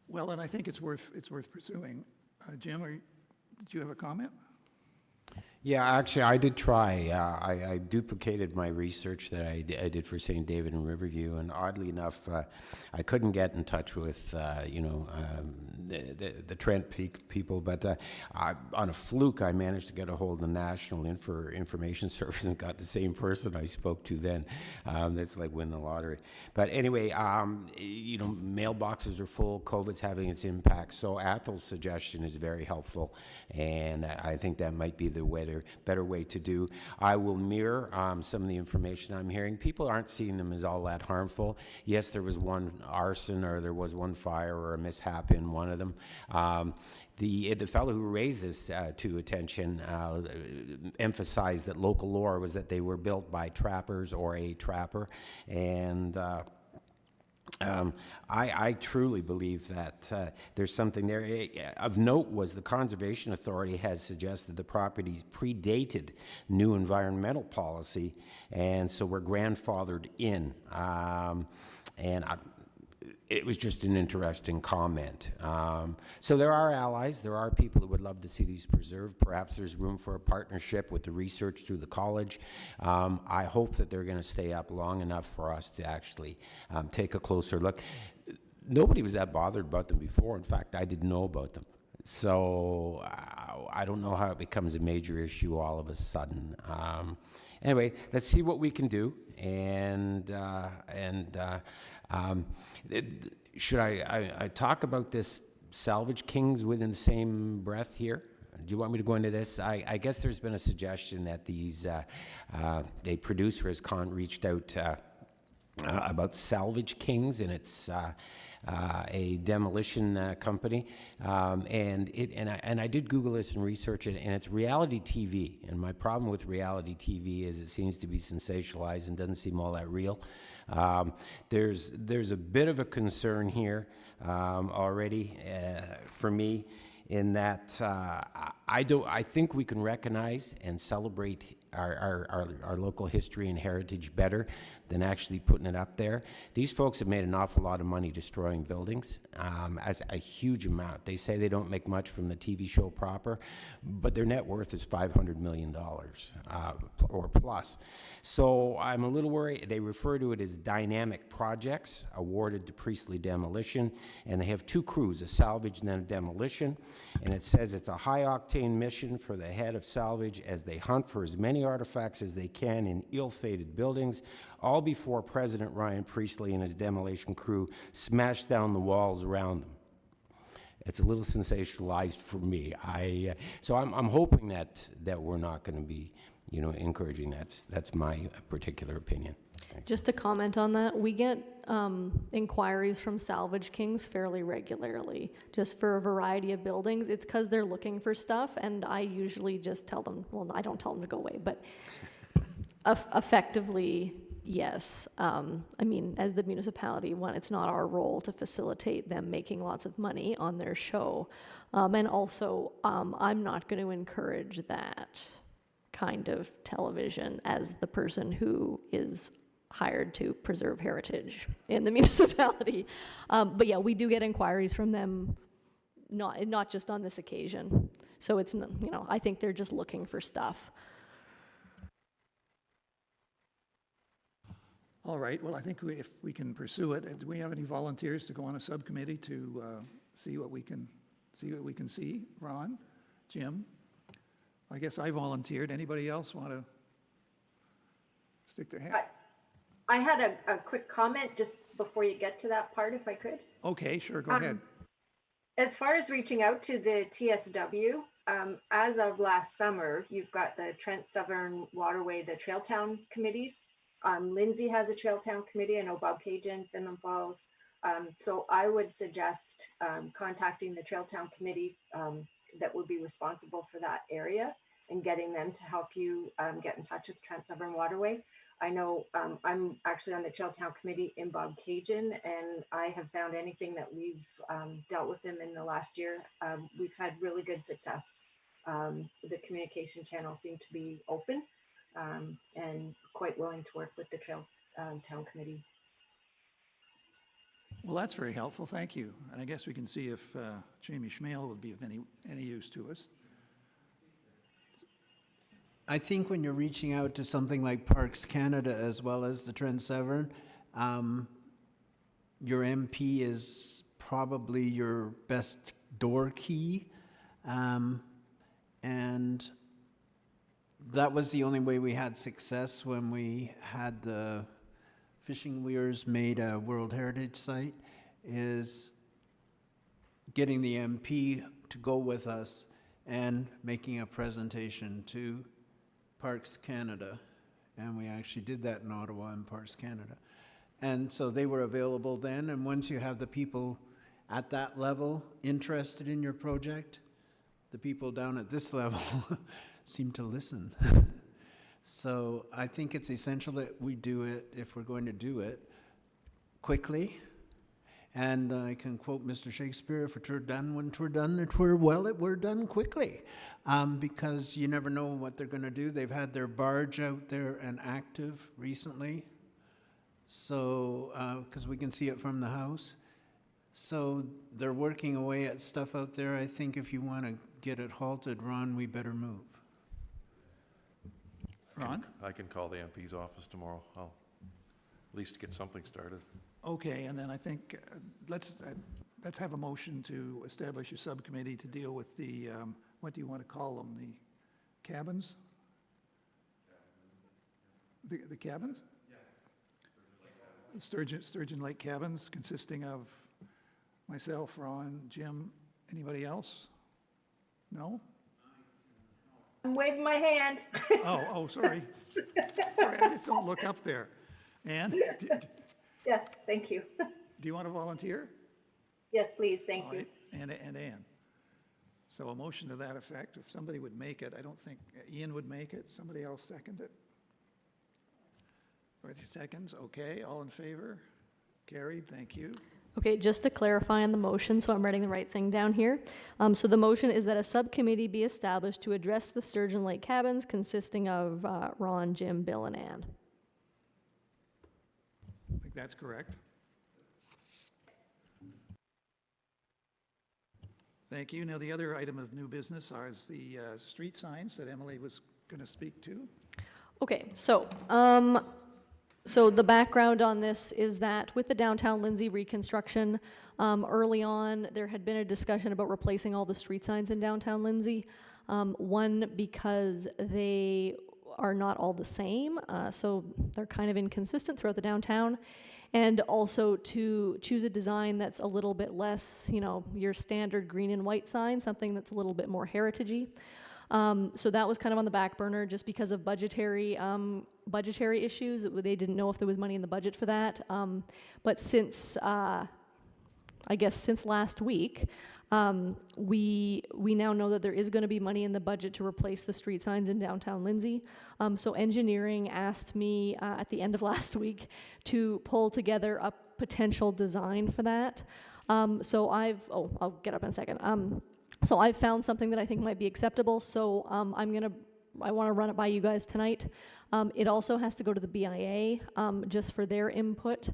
Well, and I think it's worth pursuing. Jim, did you have a comment? Yeah, actually, I did try. I duplicated my research that I did for St. David and Riverview, and oddly enough, I couldn't get in touch with, the Trent people, but on a fluke, I managed to get a hold of the National Information Service and got the same person I spoke to then. That's like winning the lottery. But anyway, mailboxes are full. COVID's having its impact, so Athel's suggestion is very helpful, and I think that might be the better way to do. I will mirror some of the information I'm hearing. People aren't seeing them as all that harmful. Yes, there was one arson, or there was one fire or a mishap in one of them. The fellow who raised this to attention emphasized that local lore was that they were built by trappers or a trapper, and I truly believe that there's something there. Of note was the Conservation Authority has suggested the properties predated new environmental policy, and so we're grandfathered in. It was just an interesting comment. So there are allies, there are people that would love to see these preserved. Perhaps there's room for a partnership with the research through the college. I hope that they're going to stay up long enough for us to actually take a closer look. Nobody was that bothered about them before. In fact, I didn't know about them. So I don't know how it becomes a major issue all of a sudden. Anyway, let's see what we can do. Should I talk about this Salvage Kings within the same breath here? Do you want me to go into this? I guess there's been a suggestion that these a producer has reached out about Salvage Kings, and it's a demolition company, and I did Google this and research it, and it's reality TV. And my problem with reality TV is it seems to be sensationalized and doesn't seem all that real. There's a bit of a concern here already for me, in that I think we can recognize and celebrate our local history and heritage better than actually putting it up there. These folks have made an awful lot of money destroying buildings, as a huge amount. They say they don't make much from the TV show proper, but their net worth is $500 million or plus. So I'm a little worried. They refer to it as dynamic projects awarded to Priestley Demolition, and they have two crews, a salvage and then a demolition. And it says it's a high-octane mission for the head of salvage as they hunt for as many artifacts as they can in ill-fated buildings, all before President Ryan Priestley and his demolition crew smash down the walls around them. It's a little sensationalized for me. So I'm hoping that we're not going to be, encouraging that. That's my particular opinion. Thanks. Just to comment on that, we get inquiries from Salvage Kings fairly regularly, just for a variety of buildings. It's because they're looking for stuff, and I usually just tell them, well, I don't tell them to go away, but effectively, yes. I mean, as the municipality, it's not our role to facilitate them making lots of money on their show. And also, I'm not going to encourage that kind of television as the person who is hired to preserve heritage in the municipality. But yeah, we do get inquiries from them, not just on this occasion. So it's, I think they're just looking for stuff. All right, well, I think if we can pursue it, do we have any volunteers to go on a subcommittee to see what we can see? Ron, Jim? I guess I volunteered. Anybody else want to stick their hand? I had a quick comment just before you get to that part, if I could. Okay, sure, go ahead. As far as reaching out to the TSW, as of last summer, you've got the Trent Severn Waterway, the Trail Town committees. Lindsay has a Trail Town committee. I know Bob Cajun, Finland Falls. So I would suggest contacting the Trail Town committee that would be responsible for that area and getting them to help you get in touch with Trent Severn Waterway. I know I'm actually on the Trail Town committee in Bob Cajun, and I have found anything that we've dealt with them in the last year, we've had really good success. The communication channels seem to be open and quite willing to work with the Trail Town committee. Well, that's very helpful, thank you. And I guess we can see if Jamie Schmale would be of any use to us. I think when you're reaching out to something like Parks Canada as well as the Trent Severn, your MP is probably your best door key. And that was the only way we had success when we had the Fishing Weirs made a World Heritage Site, is getting the MP to go with us and making a presentation to Parks Canada. And we actually did that in Ottawa and Parks Canada. And so they were available then, and once you have the people at that level interested in your project, the people down at this level seem to listen. So I think it's essential that we do it, if we're going to do it, quickly, And I can quote Mr. Shakespeare, if it were done when 'twere done, it were well, it were done quickly. Because you never know what they're gonna do. They've had their barge out there and active recently. So, because we can see it from the house. So they're working away at stuff out there. I think if you want to get it halted, Ron, we better move. Ron? I can call the MP's office tomorrow. I'll at least get something started. Okay, and then I think let's have a motion to establish a subcommittee to deal with the, what do you want to call them, the cabins? The cabins? Yeah. Sturgeon Lake cabins, consisting of myself, Ron, Jim, anybody else? No? I'm waving my hand. Oh, sorry. Sorry, I just don't look up there. Ann, Yes, thank you. do you want to volunteer? Yes, please, thank All you. right, and Ann. So a motion to that effect, if somebody would make it, I don't think, Ian would make it, somebody else second it? 40 seconds, okay, all in favor? Carried, thank you. Okay, just to clarify on the motion, so I'm writing the right thing down here. So the motion is that a subcommittee be established to address the Sturgeon Lake cabins consisting of Ron, Jim, Bill, and Ann. I think that's correct. Thank you. Now, the other item of new business is the street signs that Emily was going to speak to. Okay, so the background on this is that with the downtown Lindsay reconstruction, early on, there had been a discussion about replacing all the street signs in downtown Lindsay. One, because they are not all the same, so they're kind of inconsistent throughout the downtown. And also to choose a design that's a little bit less, your standard green and white sign, something that's a little bit more heritagey. So that was kind of on the back burner just because of budgetary issues. They didn't know if there was money in the budget for that. But since, I guess since last week, we now know that there is going to be money in the budget to replace the street signs in downtown Lindsay. So engineering asked me at the end of last week to pull together a potential design for that. So I'll get up in a second. So I've found something that I think might be acceptable, so I want to run it by you guys tonight. It also has to go to the BIA, just for their input.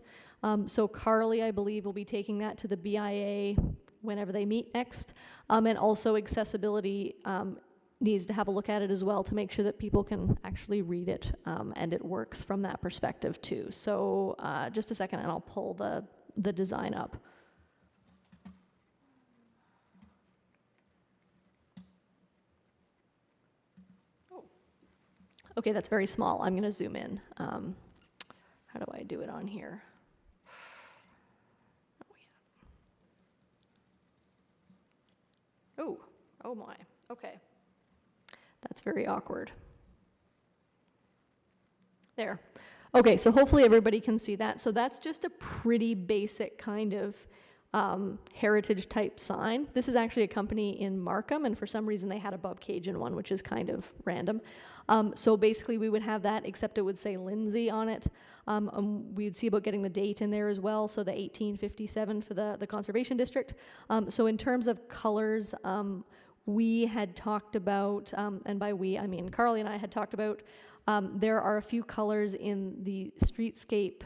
So Carly, I believe, will be taking that to the BIA whenever they meet next. And also accessibility needs to have a look at it as well to make sure that people can actually read it, and it works from that perspective too. So just a second and I'll pull the design up. Okay, that's very small. I'm going to zoom in. How do I do it on here? Oh my. Okay. That's very awkward. There. Okay, so hopefully everybody can see that. So that's just a pretty basic kind of heritage type sign. This is actually a company in Markham, and for some reason they had a Bob Cajun one, which is kind of random. So basically we would have that, except it would say Lindsay on it. We would see about getting the date in there as well, so the 1857 for the Conservation District. So in terms of colors, we had talked about, and by we, I mean Carly and I had talked about, there are a few colors in the streetscape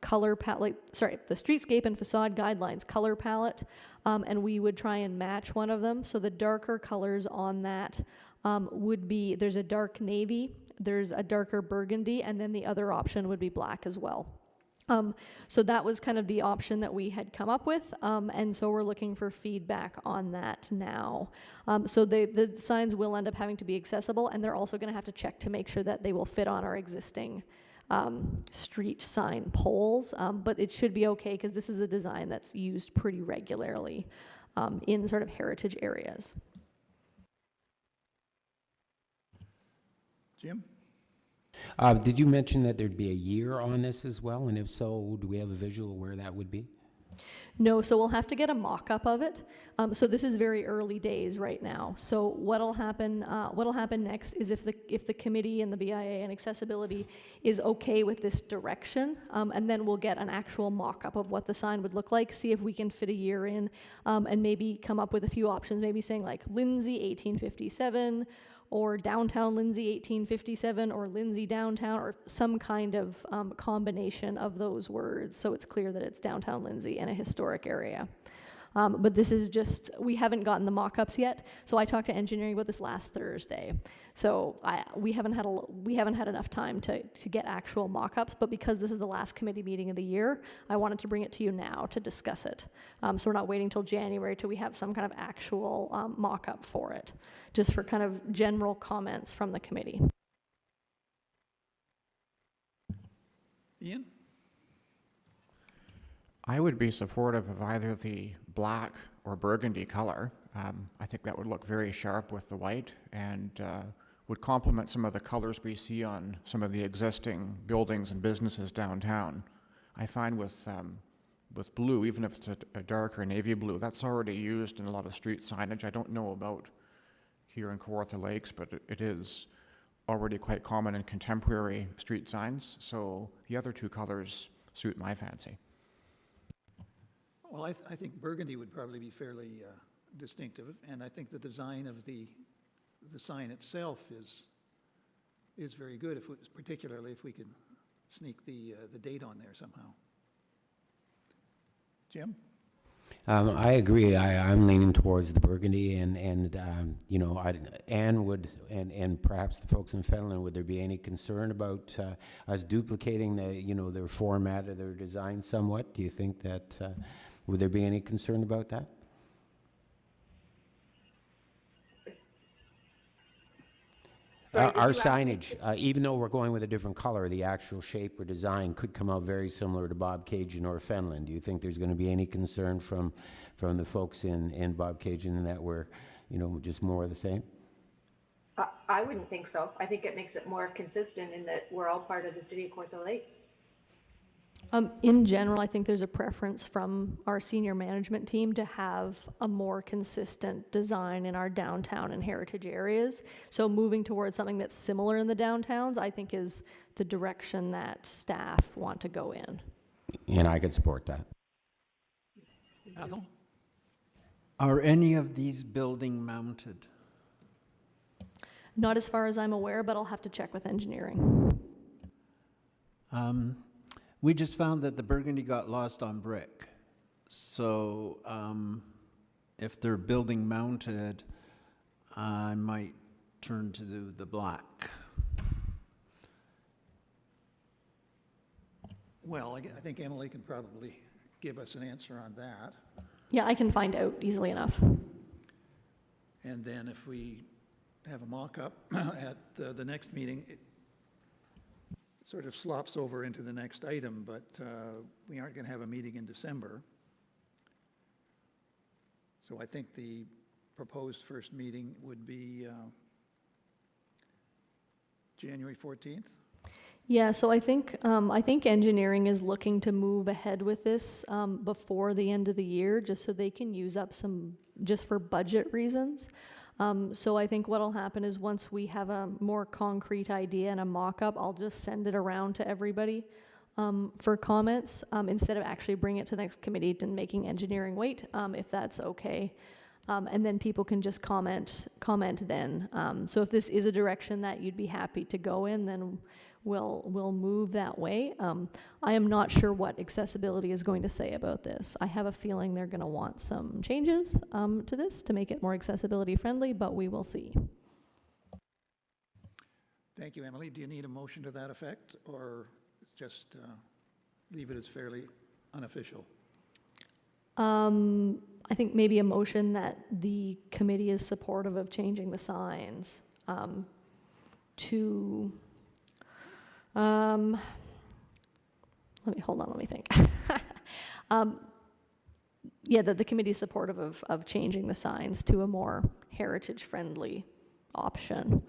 color palette, the streetscape and facade guidelines color palette, and we would try and match one of them. So the darker colors on that would be, there's a dark navy, there's a darker burgundy, and then the other option would be black as well. So that was kind of the option that we had come up with, and so we're looking for feedback on that now. So the signs will end up having to be accessible, and they're also going to have to check to make sure that they will fit on our existing street sign poles, but it should be okay because this is a design that's used pretty regularly in sort of heritage areas. Jim? Did you mention that there'd be a year on this as well? And if so, do we have a visual where that would be? No, so we'll have to get a mock-up of it. So this is very early days right now. So what'll happen next is if the committee and the BIA and accessibility is okay with this direction, and then we'll get an actual mock-up of what the sign would look like, see if we can fit a year in, and maybe come up with a few options, maybe saying like Lindsay 1857, or downtown Lindsay 1857, or Lindsay downtown, or some kind of combination of those words, so it's clear that it's downtown Lindsay and a historic area. But this is just, we haven't gotten the mock-ups yet, so I talked to engineering about this last Thursday. So we haven't had enough time to get actual mock-ups, but because this is the last committee meeting of the year, I wanted to bring it to you now to discuss it. So we're not waiting till January till we have some kind of actual mock-up for it, just for kind of general comments from the committee. Ian? I would be supportive of either the black or burgundy color. I think that would look very sharp with the white and would complement some of the colors we see on some of the existing buildings and businesses downtown. I find with blue, even if it's a darker navy blue, that's already used in a lot of street signage. I don't know about here in Kawartha Lakes, but it is already quite common in contemporary street signs. So the other two colors suit my fancy. Well, I think burgundy would probably be fairly distinctive, and I think the design of the sign itself is very good, particularly if we could sneak the date on there somehow. Jim? I agree. I'm leaning towards the burgundy, and you know, Anne would, and perhaps the folks in Fenelon, would there be any concern about us duplicating their format or their design somewhat? Do you think that would there be any concern about that? Sorry, did Our you ask me signage, even though we're going with a different color, the actual shape or design could come out very similar to Bobcaygeon or Fenelon. Do you think there's going to be any concern from the folks in Bobcaygeon that we're, just more of the same? I wouldn't think so. I think it makes it more consistent in that we're all part of the city of Kawartha Lakes. In general, I think there's a preference from our senior management team to have a more consistent design in our downtown and heritage areas. So moving towards something that's similar in the downtowns, I think, is the direction that staff want to go in. And I could support that. Ethel? Are any of these building mounted? Not as far as I'm aware, but I'll have to check with engineering. We just found that the burgundy got lost on brick. So if they're building mounted, I might turn to the black. Well, I think Emily can probably give us an answer on that. Yeah, I can find out easily enough. And then if we have a mock-up at the next meeting, it sort of slops over into the next item, but we aren't going to have a meeting in December. So I think the proposed first meeting would be January 14th. Yeah, so I think engineering is looking to move ahead with this before the end of the year, just so they can use up some, just for budget reasons. So I think what'll happen is once we have a more concrete idea and a mock-up, I'll just send it around to everybody for comments instead of actually bringing it to the next committee and making engineering wait, if that's okay. And then people can just comment then. So if this is a direction that you'd be happy to go in, then we'll move that way. I am not sure what accessibility is going to say about this. I have a feeling they're going to want some changes to this to make it more accessibility friendly, but we will see. Thank you, Emily. Do you need a motion to that effect, or it's just leave it as fairly unofficial? I think maybe a motion that the committee is supportive of changing the signs to, let me think. Yeah, that the committee is supportive of changing the signs to a more heritage-friendly option.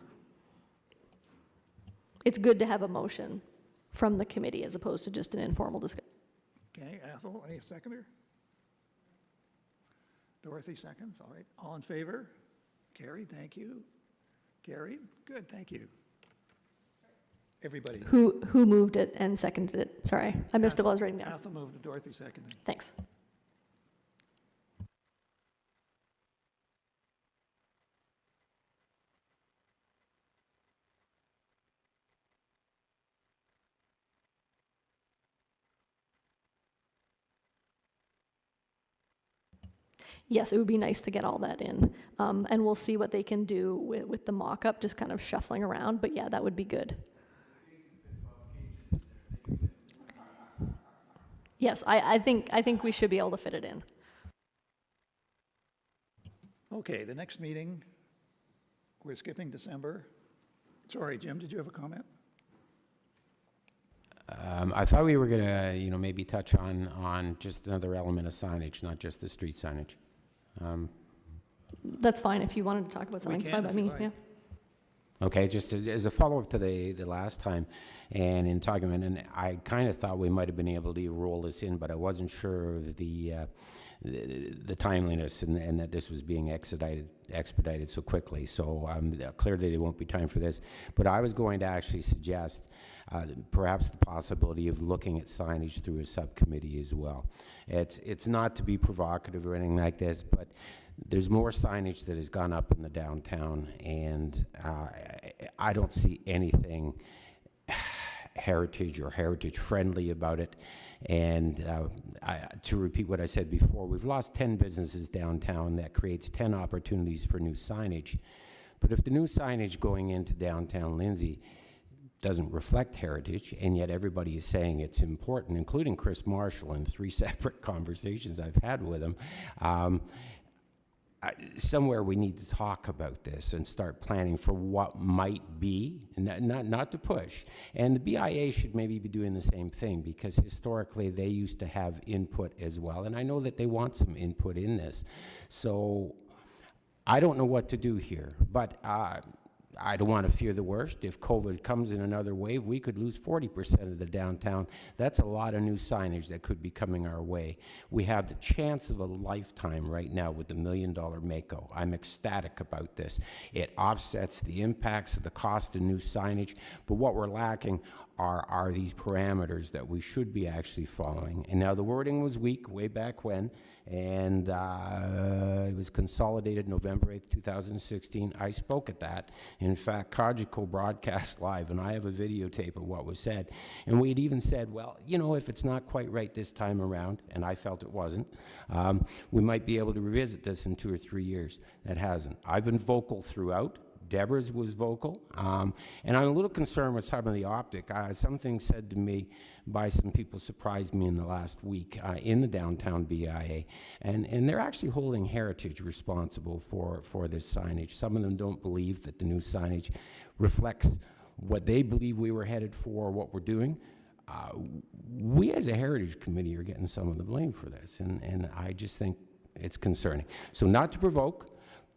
It's good to have a motion from the committee as opposed to just an informal discussion. Okay, Ethel, any seconder? Dorothy seconds, all right. All in favor? Carried, thank you. Carried, good, thank you. Everybody. Who moved it and seconded it? Sorry, I missed it while I was writing down. Athol moved, Dorothy seconded. Thanks. Yes, it would be nice to get all that in. And we'll see what they can do with the mock-up, just kind of shuffling around. But yeah, that would be good. Yes, I think we should be able to fit it in. Okay, the next meeting, we're skipping December. Sorry, Jim, did you have a comment? I thought we were going to, maybe touch on just another element of signage, not just the street signage. That's fine. If you wanted to talk about something, it's fine by me. Yeah. Okay, just as a follow-up to the last time, and in talking about, and I kind of thought we might have been able to roll this in, but I wasn't sure of the timeliness and that this was being expedited so quickly. So clearly there won't be time for this. But I was going to actually suggest perhaps the possibility of looking at signage through a subcommittee as well. It's not to be provocative or anything like this, but there's more signage that has gone up in the downtown, and I don't see anything heritage or heritage friendly about it. And to repeat what I said before, we've lost 10 businesses downtown. That creates 10 opportunities for new signage. But if the new signage going into downtown Lindsay doesn't reflect heritage, and yet everybody is saying it's important, including Chris Marshall in 3 separate conversations I've had with him, somewhere we need to talk about this and start planning for what might be, not to push. And the BIA should maybe be doing the same thing, because historically they used to have input as well, and I know that they want some input in this. So I don't know what to do here, but I don't want to fear the worst. If COVID comes in another wave, we could lose 40% of the downtown. That's a lot of new signage that could be coming our way. We have the chance of a lifetime right now with the $1 million Mako. I'm ecstatic about this. It offsets the impacts of the cost of new signage, but what we're lacking are these parameters that we should be actually following. And now the wording was weak way back when, and it was consolidated November 8th, 2016. I spoke at that. In fact, Cogeco broadcast live, and I have a videotape of what was said. And we had even said, well, if it's not quite right this time around, and I felt it wasn't, we might be able to revisit this in 2 or 3 years. That hasn't. I've been vocal throughout. Deborah's was vocal, and I'm a little concerned with some of the optic. Something said to me by some people surprised me in the last week in the downtown BIA, and they're actually holding Heritage responsible for this signage. Some of them don't believe that the new signage reflects what they believe we were headed for, what we're doing. We as a Heritage Committee are getting some of the blame for this, and I just think it's concerning. So not to provoke,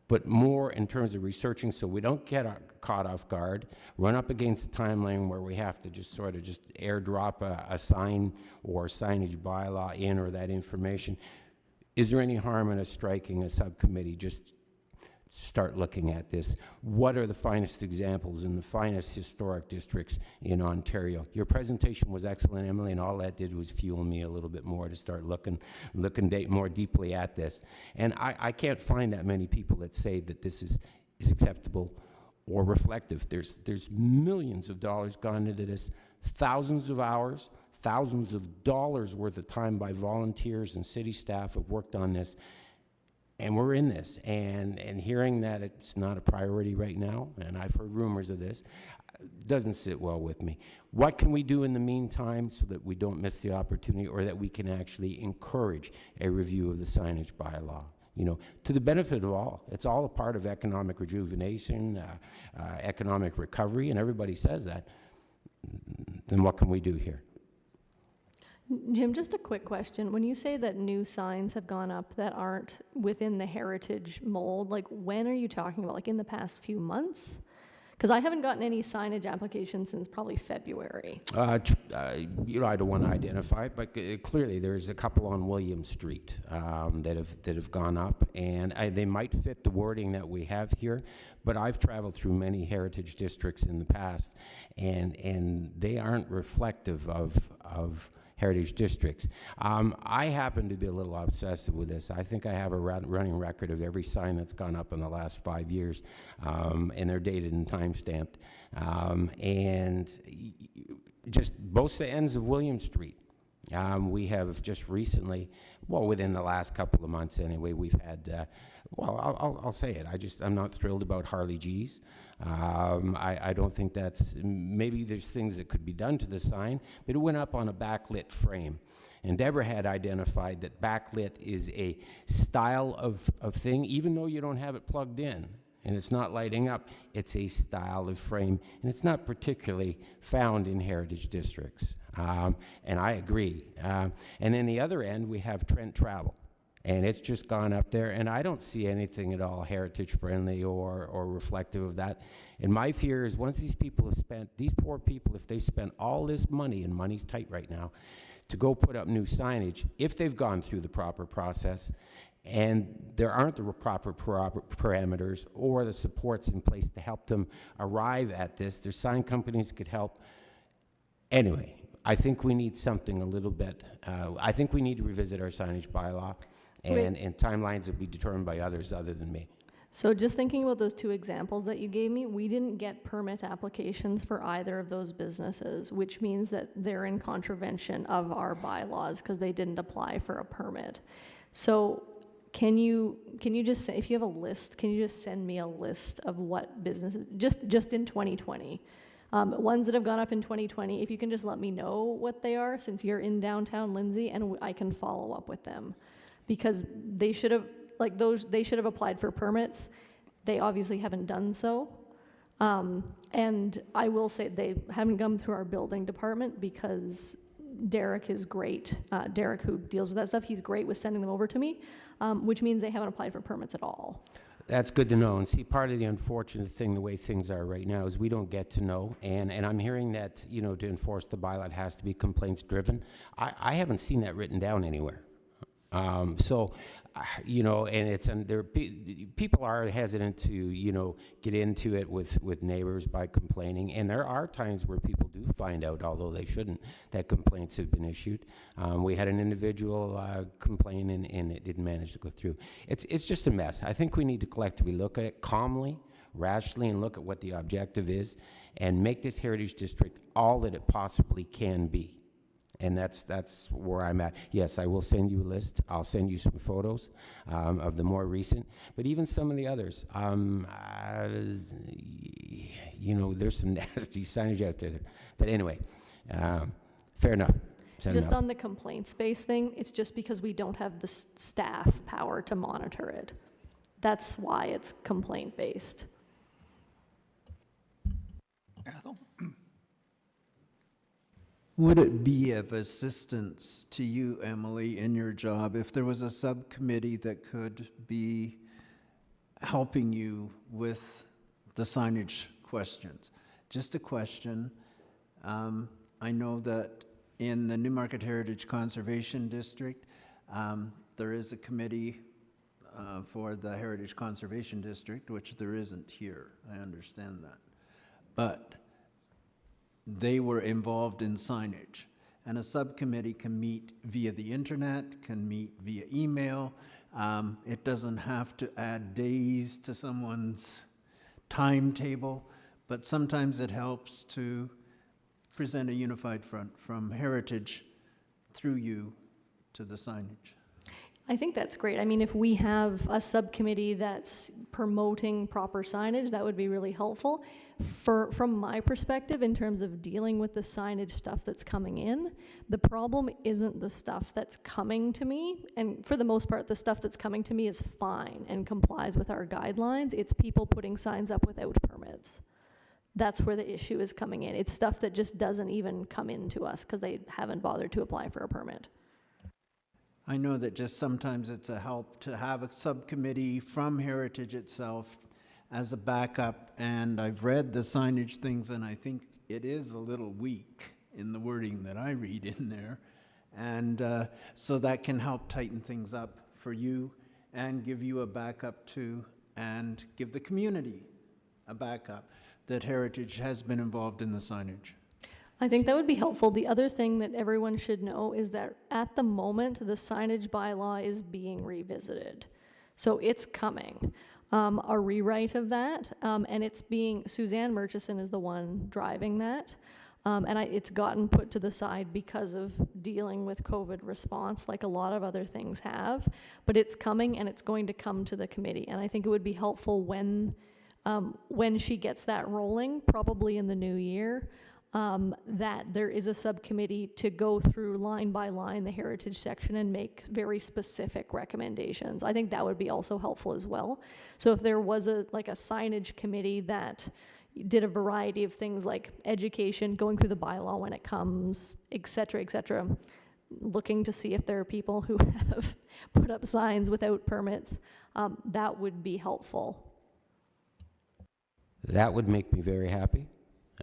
but more in terms of researching so we don't get caught off guard, run up against a timeline where we have to just sort of just airdrop a sign or signage bylaw in or that information. Is there any harm in us striking a subcommittee? Just start looking at this. What are the finest examples in the finest historic districts in Ontario? Your presentation was excellent, Emily, and all that did was fuel me a little bit more to start looking more deeply at this. And I can't find that many people that say that this is acceptable or reflective. There's millions of dollars gone into this, thousands of hours, thousands of dollars worth of time by volunteers and city staff have worked on this. And we're in this, and hearing that it's not a priority right now, and I've heard rumors of this, doesn't sit well with me. What can we do in the meantime so that we don't miss the opportunity, or that we can actually encourage a review of the signage bylaw? To the benefit of all. It's all a part of economic rejuvenation, economic recovery, and everybody says that. Then what can we do here? Jim, just a quick question. When you say that new signs have gone up that aren't within the heritage mold, like when are you talking about? Like in the past few months? Because I haven't gotten any signage applications since probably February. You know, I don't want to identify, but clearly there's a couple on William Street that have gone up, and they might fit the wording that we have here. But I've traveled through many heritage districts in the past, and they aren't reflective of heritage districts. I happen to be a little obsessive with this. I think I have a running record of every sign that's gone up in the last 5 years, and they're dated and time-stamped. And just both ends of William Street. We have just recently, well, within the last couple of months anyway, we've had, I'll say it, I'm not thrilled about Harley G's. I don't think that's, maybe there's things that could be done to the sign, but it went up on a backlit frame. And Deborah had identified that backlit is a style of thing, even though you don't have it plugged in and it's not lighting up, it's a style of frame, and it's not particularly found in heritage districts. And I agree. And then the other end, we have Trent Travel. And it's just gone up there, and I don't see anything at all heritage-friendly or reflective of that. And my fear is once these people have spent, these poor people, if they've spent all this money, and money's tight right now, to go put up new signage, if they've gone through the proper process, and there aren't the proper parameters or the supports in place to help them arrive at this, there's sign companies that could help. Anyway, I think we need something a little bit, I think we need to revisit our signage bylaw. And timelines will be determined by others other than me. So just thinking about those two examples that you gave me, we didn't get permit applications for either of those businesses, which means that they're in contravention of our bylaws because they didn't apply for a permit. So can you just, if you have a list, can you just send me a list of what businesses, just in 2020, ones that have gone up in 2020, if you can just let me know what they are since you're in downtown Lindsay, and I can follow up with them. Because they should have, they should have applied for permits. They obviously haven't done so. And I will say they haven't come through our building department because Derek is great. Derek, who deals with that stuff, he's great with sending them over to me, which means they haven't applied for permits at all. That's good to know. And see, part of the unfortunate thing, the way things are right now, is we don't get to know. And I'm hearing that, you know, to enforce the bylaw, it has to be complaints driven. I haven't seen that written down anywhere. You know, and it's, and there, people are hesitant to, you know, get into it with neighbors by complaining. And there are times where people do find out, although they shouldn't, that complaints have been issued. We had an individual complain and it didn't manage to go through. It's just a mess. I think we need to collectively look at it calmly, rationally, and look at what the objective is and make this heritage district all that it possibly can be. And that's where I'm at. Yes, I will send you a list. I'll send you some photos of the more recent, but even some of the others. You know, there's some nasty signage out there. But anyway, fair enough. Just on the complaints-based thing, it's just because we don't have the staff power to monitor it. That's why it's complaint-based. Ethel? Would it be of assistance to you, Emily, in your job if there was a subcommittee that could be helping you with the signage questions? Just a question. I know that in the Newmarket Heritage Conservation District, there is a committee for the Heritage Conservation District, which there isn't here. I understand that. But they were involved in signage. And a subcommittee can meet via the internet, can meet via email. It doesn't have to add days to someone's timetable, but sometimes it helps to present a unified front from heritage through you to the signage. I think that's great. I mean, if we have a subcommittee that's promoting proper signage, that would be really helpful. From my perspective, in terms of dealing with the signage stuff that's coming in, the problem isn't the stuff that's coming to me. And for the most part, the stuff that's coming to me is fine and complies with our guidelines. It's people putting signs up without permits. That's where the issue is coming in. It's stuff that just doesn't even come into us because they haven't bothered to apply for a permit. I know that just sometimes it's a help to have a subcommittee from Heritage itself as a backup, and I've read the signage things, and I think it is a little weak in the wording that I read in there. And so that can help tighten things up for you and give you a backup too, and give the community a backup that Heritage has been involved in the signage. I think that would be helpful. The other thing that everyone should know is that at the moment, the signage bylaw is being revisited. So it's coming, a rewrite of that, and it's being, Suzanne Murchison is the one driving that. It's gotten put to the side because of dealing with COVID response, like a lot of other things have. But it's coming, and it's going to come to the committee. And I think it would be helpful when she gets that rolling, probably in the new year, that there is a subcommittee to go through line by line the heritage section and make very specific recommendations. I think that would be also helpful as well. So if there was a signage committee that did a variety of things like education, going through the bylaw when it comes, et cetera, looking to see if there are people who have put up signs without permits, that would be helpful. That would make me very happy.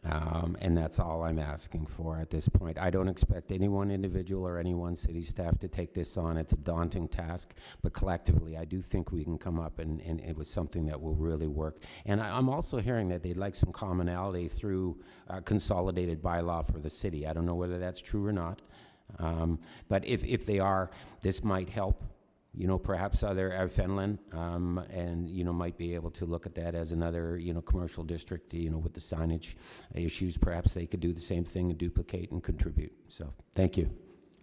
And that's all I'm asking for at this point. I don't expect any one individual or any one city staff to take this on. It's a daunting task, but collectively, I do think we can come up and it was something that will really work. And I'm also hearing that they'd like some commonality through consolidated bylaw for the city. I don't know whether that's true or not. But if they are, this might help. Perhaps other Fenland, and, might be able to look at that as another, commercial district, with the signage issues. Perhaps they could do the same thing and duplicate and contribute. So, thank you.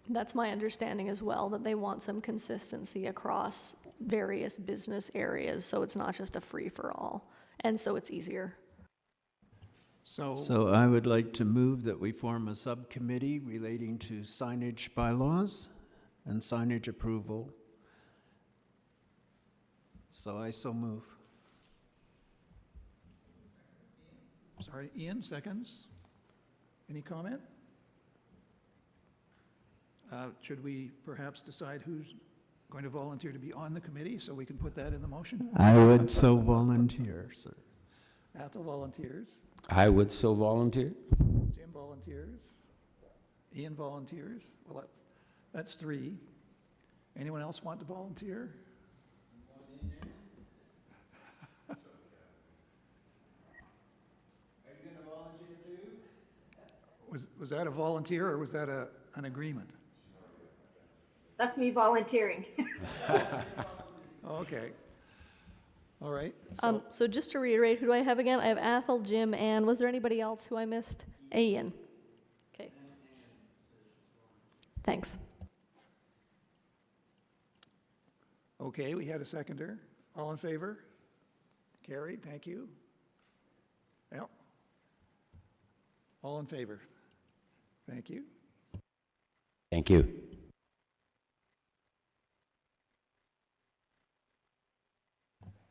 That's my understanding as well, that they want some consistency across various business areas, so it's not just a free-for-all, and so it's easier. So I would like to move that we form a subcommittee relating to signage bylaws and signage approval. So I so move. Sorry, Ian, seconds? Any comment? Should we perhaps decide who's going to volunteer to be on the committee so we can put that in the motion? I would so volunteer, sir. Athol volunteers. I would so volunteer. Jim volunteers. Ian volunteers. Well, that's 3. Anyone else want to volunteer? Was that a volunteer or was that an agreement? That's me volunteering. Okay. All right. So just to reiterate, who do I have again? I have Athol, Jim, and was there anybody else who I missed? Ian. Okay. Thanks. Okay, we had a seconder. All in favor? Carried, thank you. Yep. All in favor? Thank you. Thank you.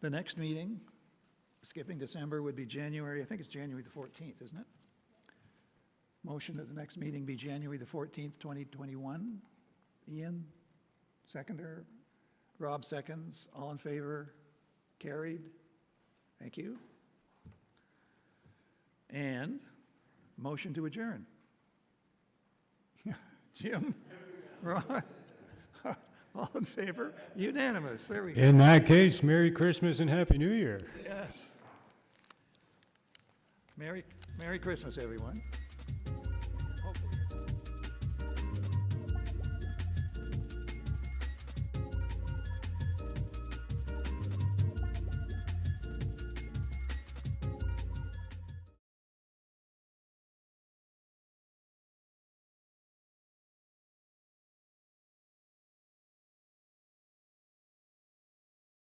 The next meeting, skipping December, would be January, I think it's January the 14th, isn't it? Motion that the next meeting be January the 14th, 2021. Ian, seconder. Rob seconds. All in favor? Carried. Thank you. And motion to adjourn. Jim? Ron? All in favor? Unanimous. There we go. In that case, Merry Christmas and Happy New Year. Yes. Merry Christmas, everyone.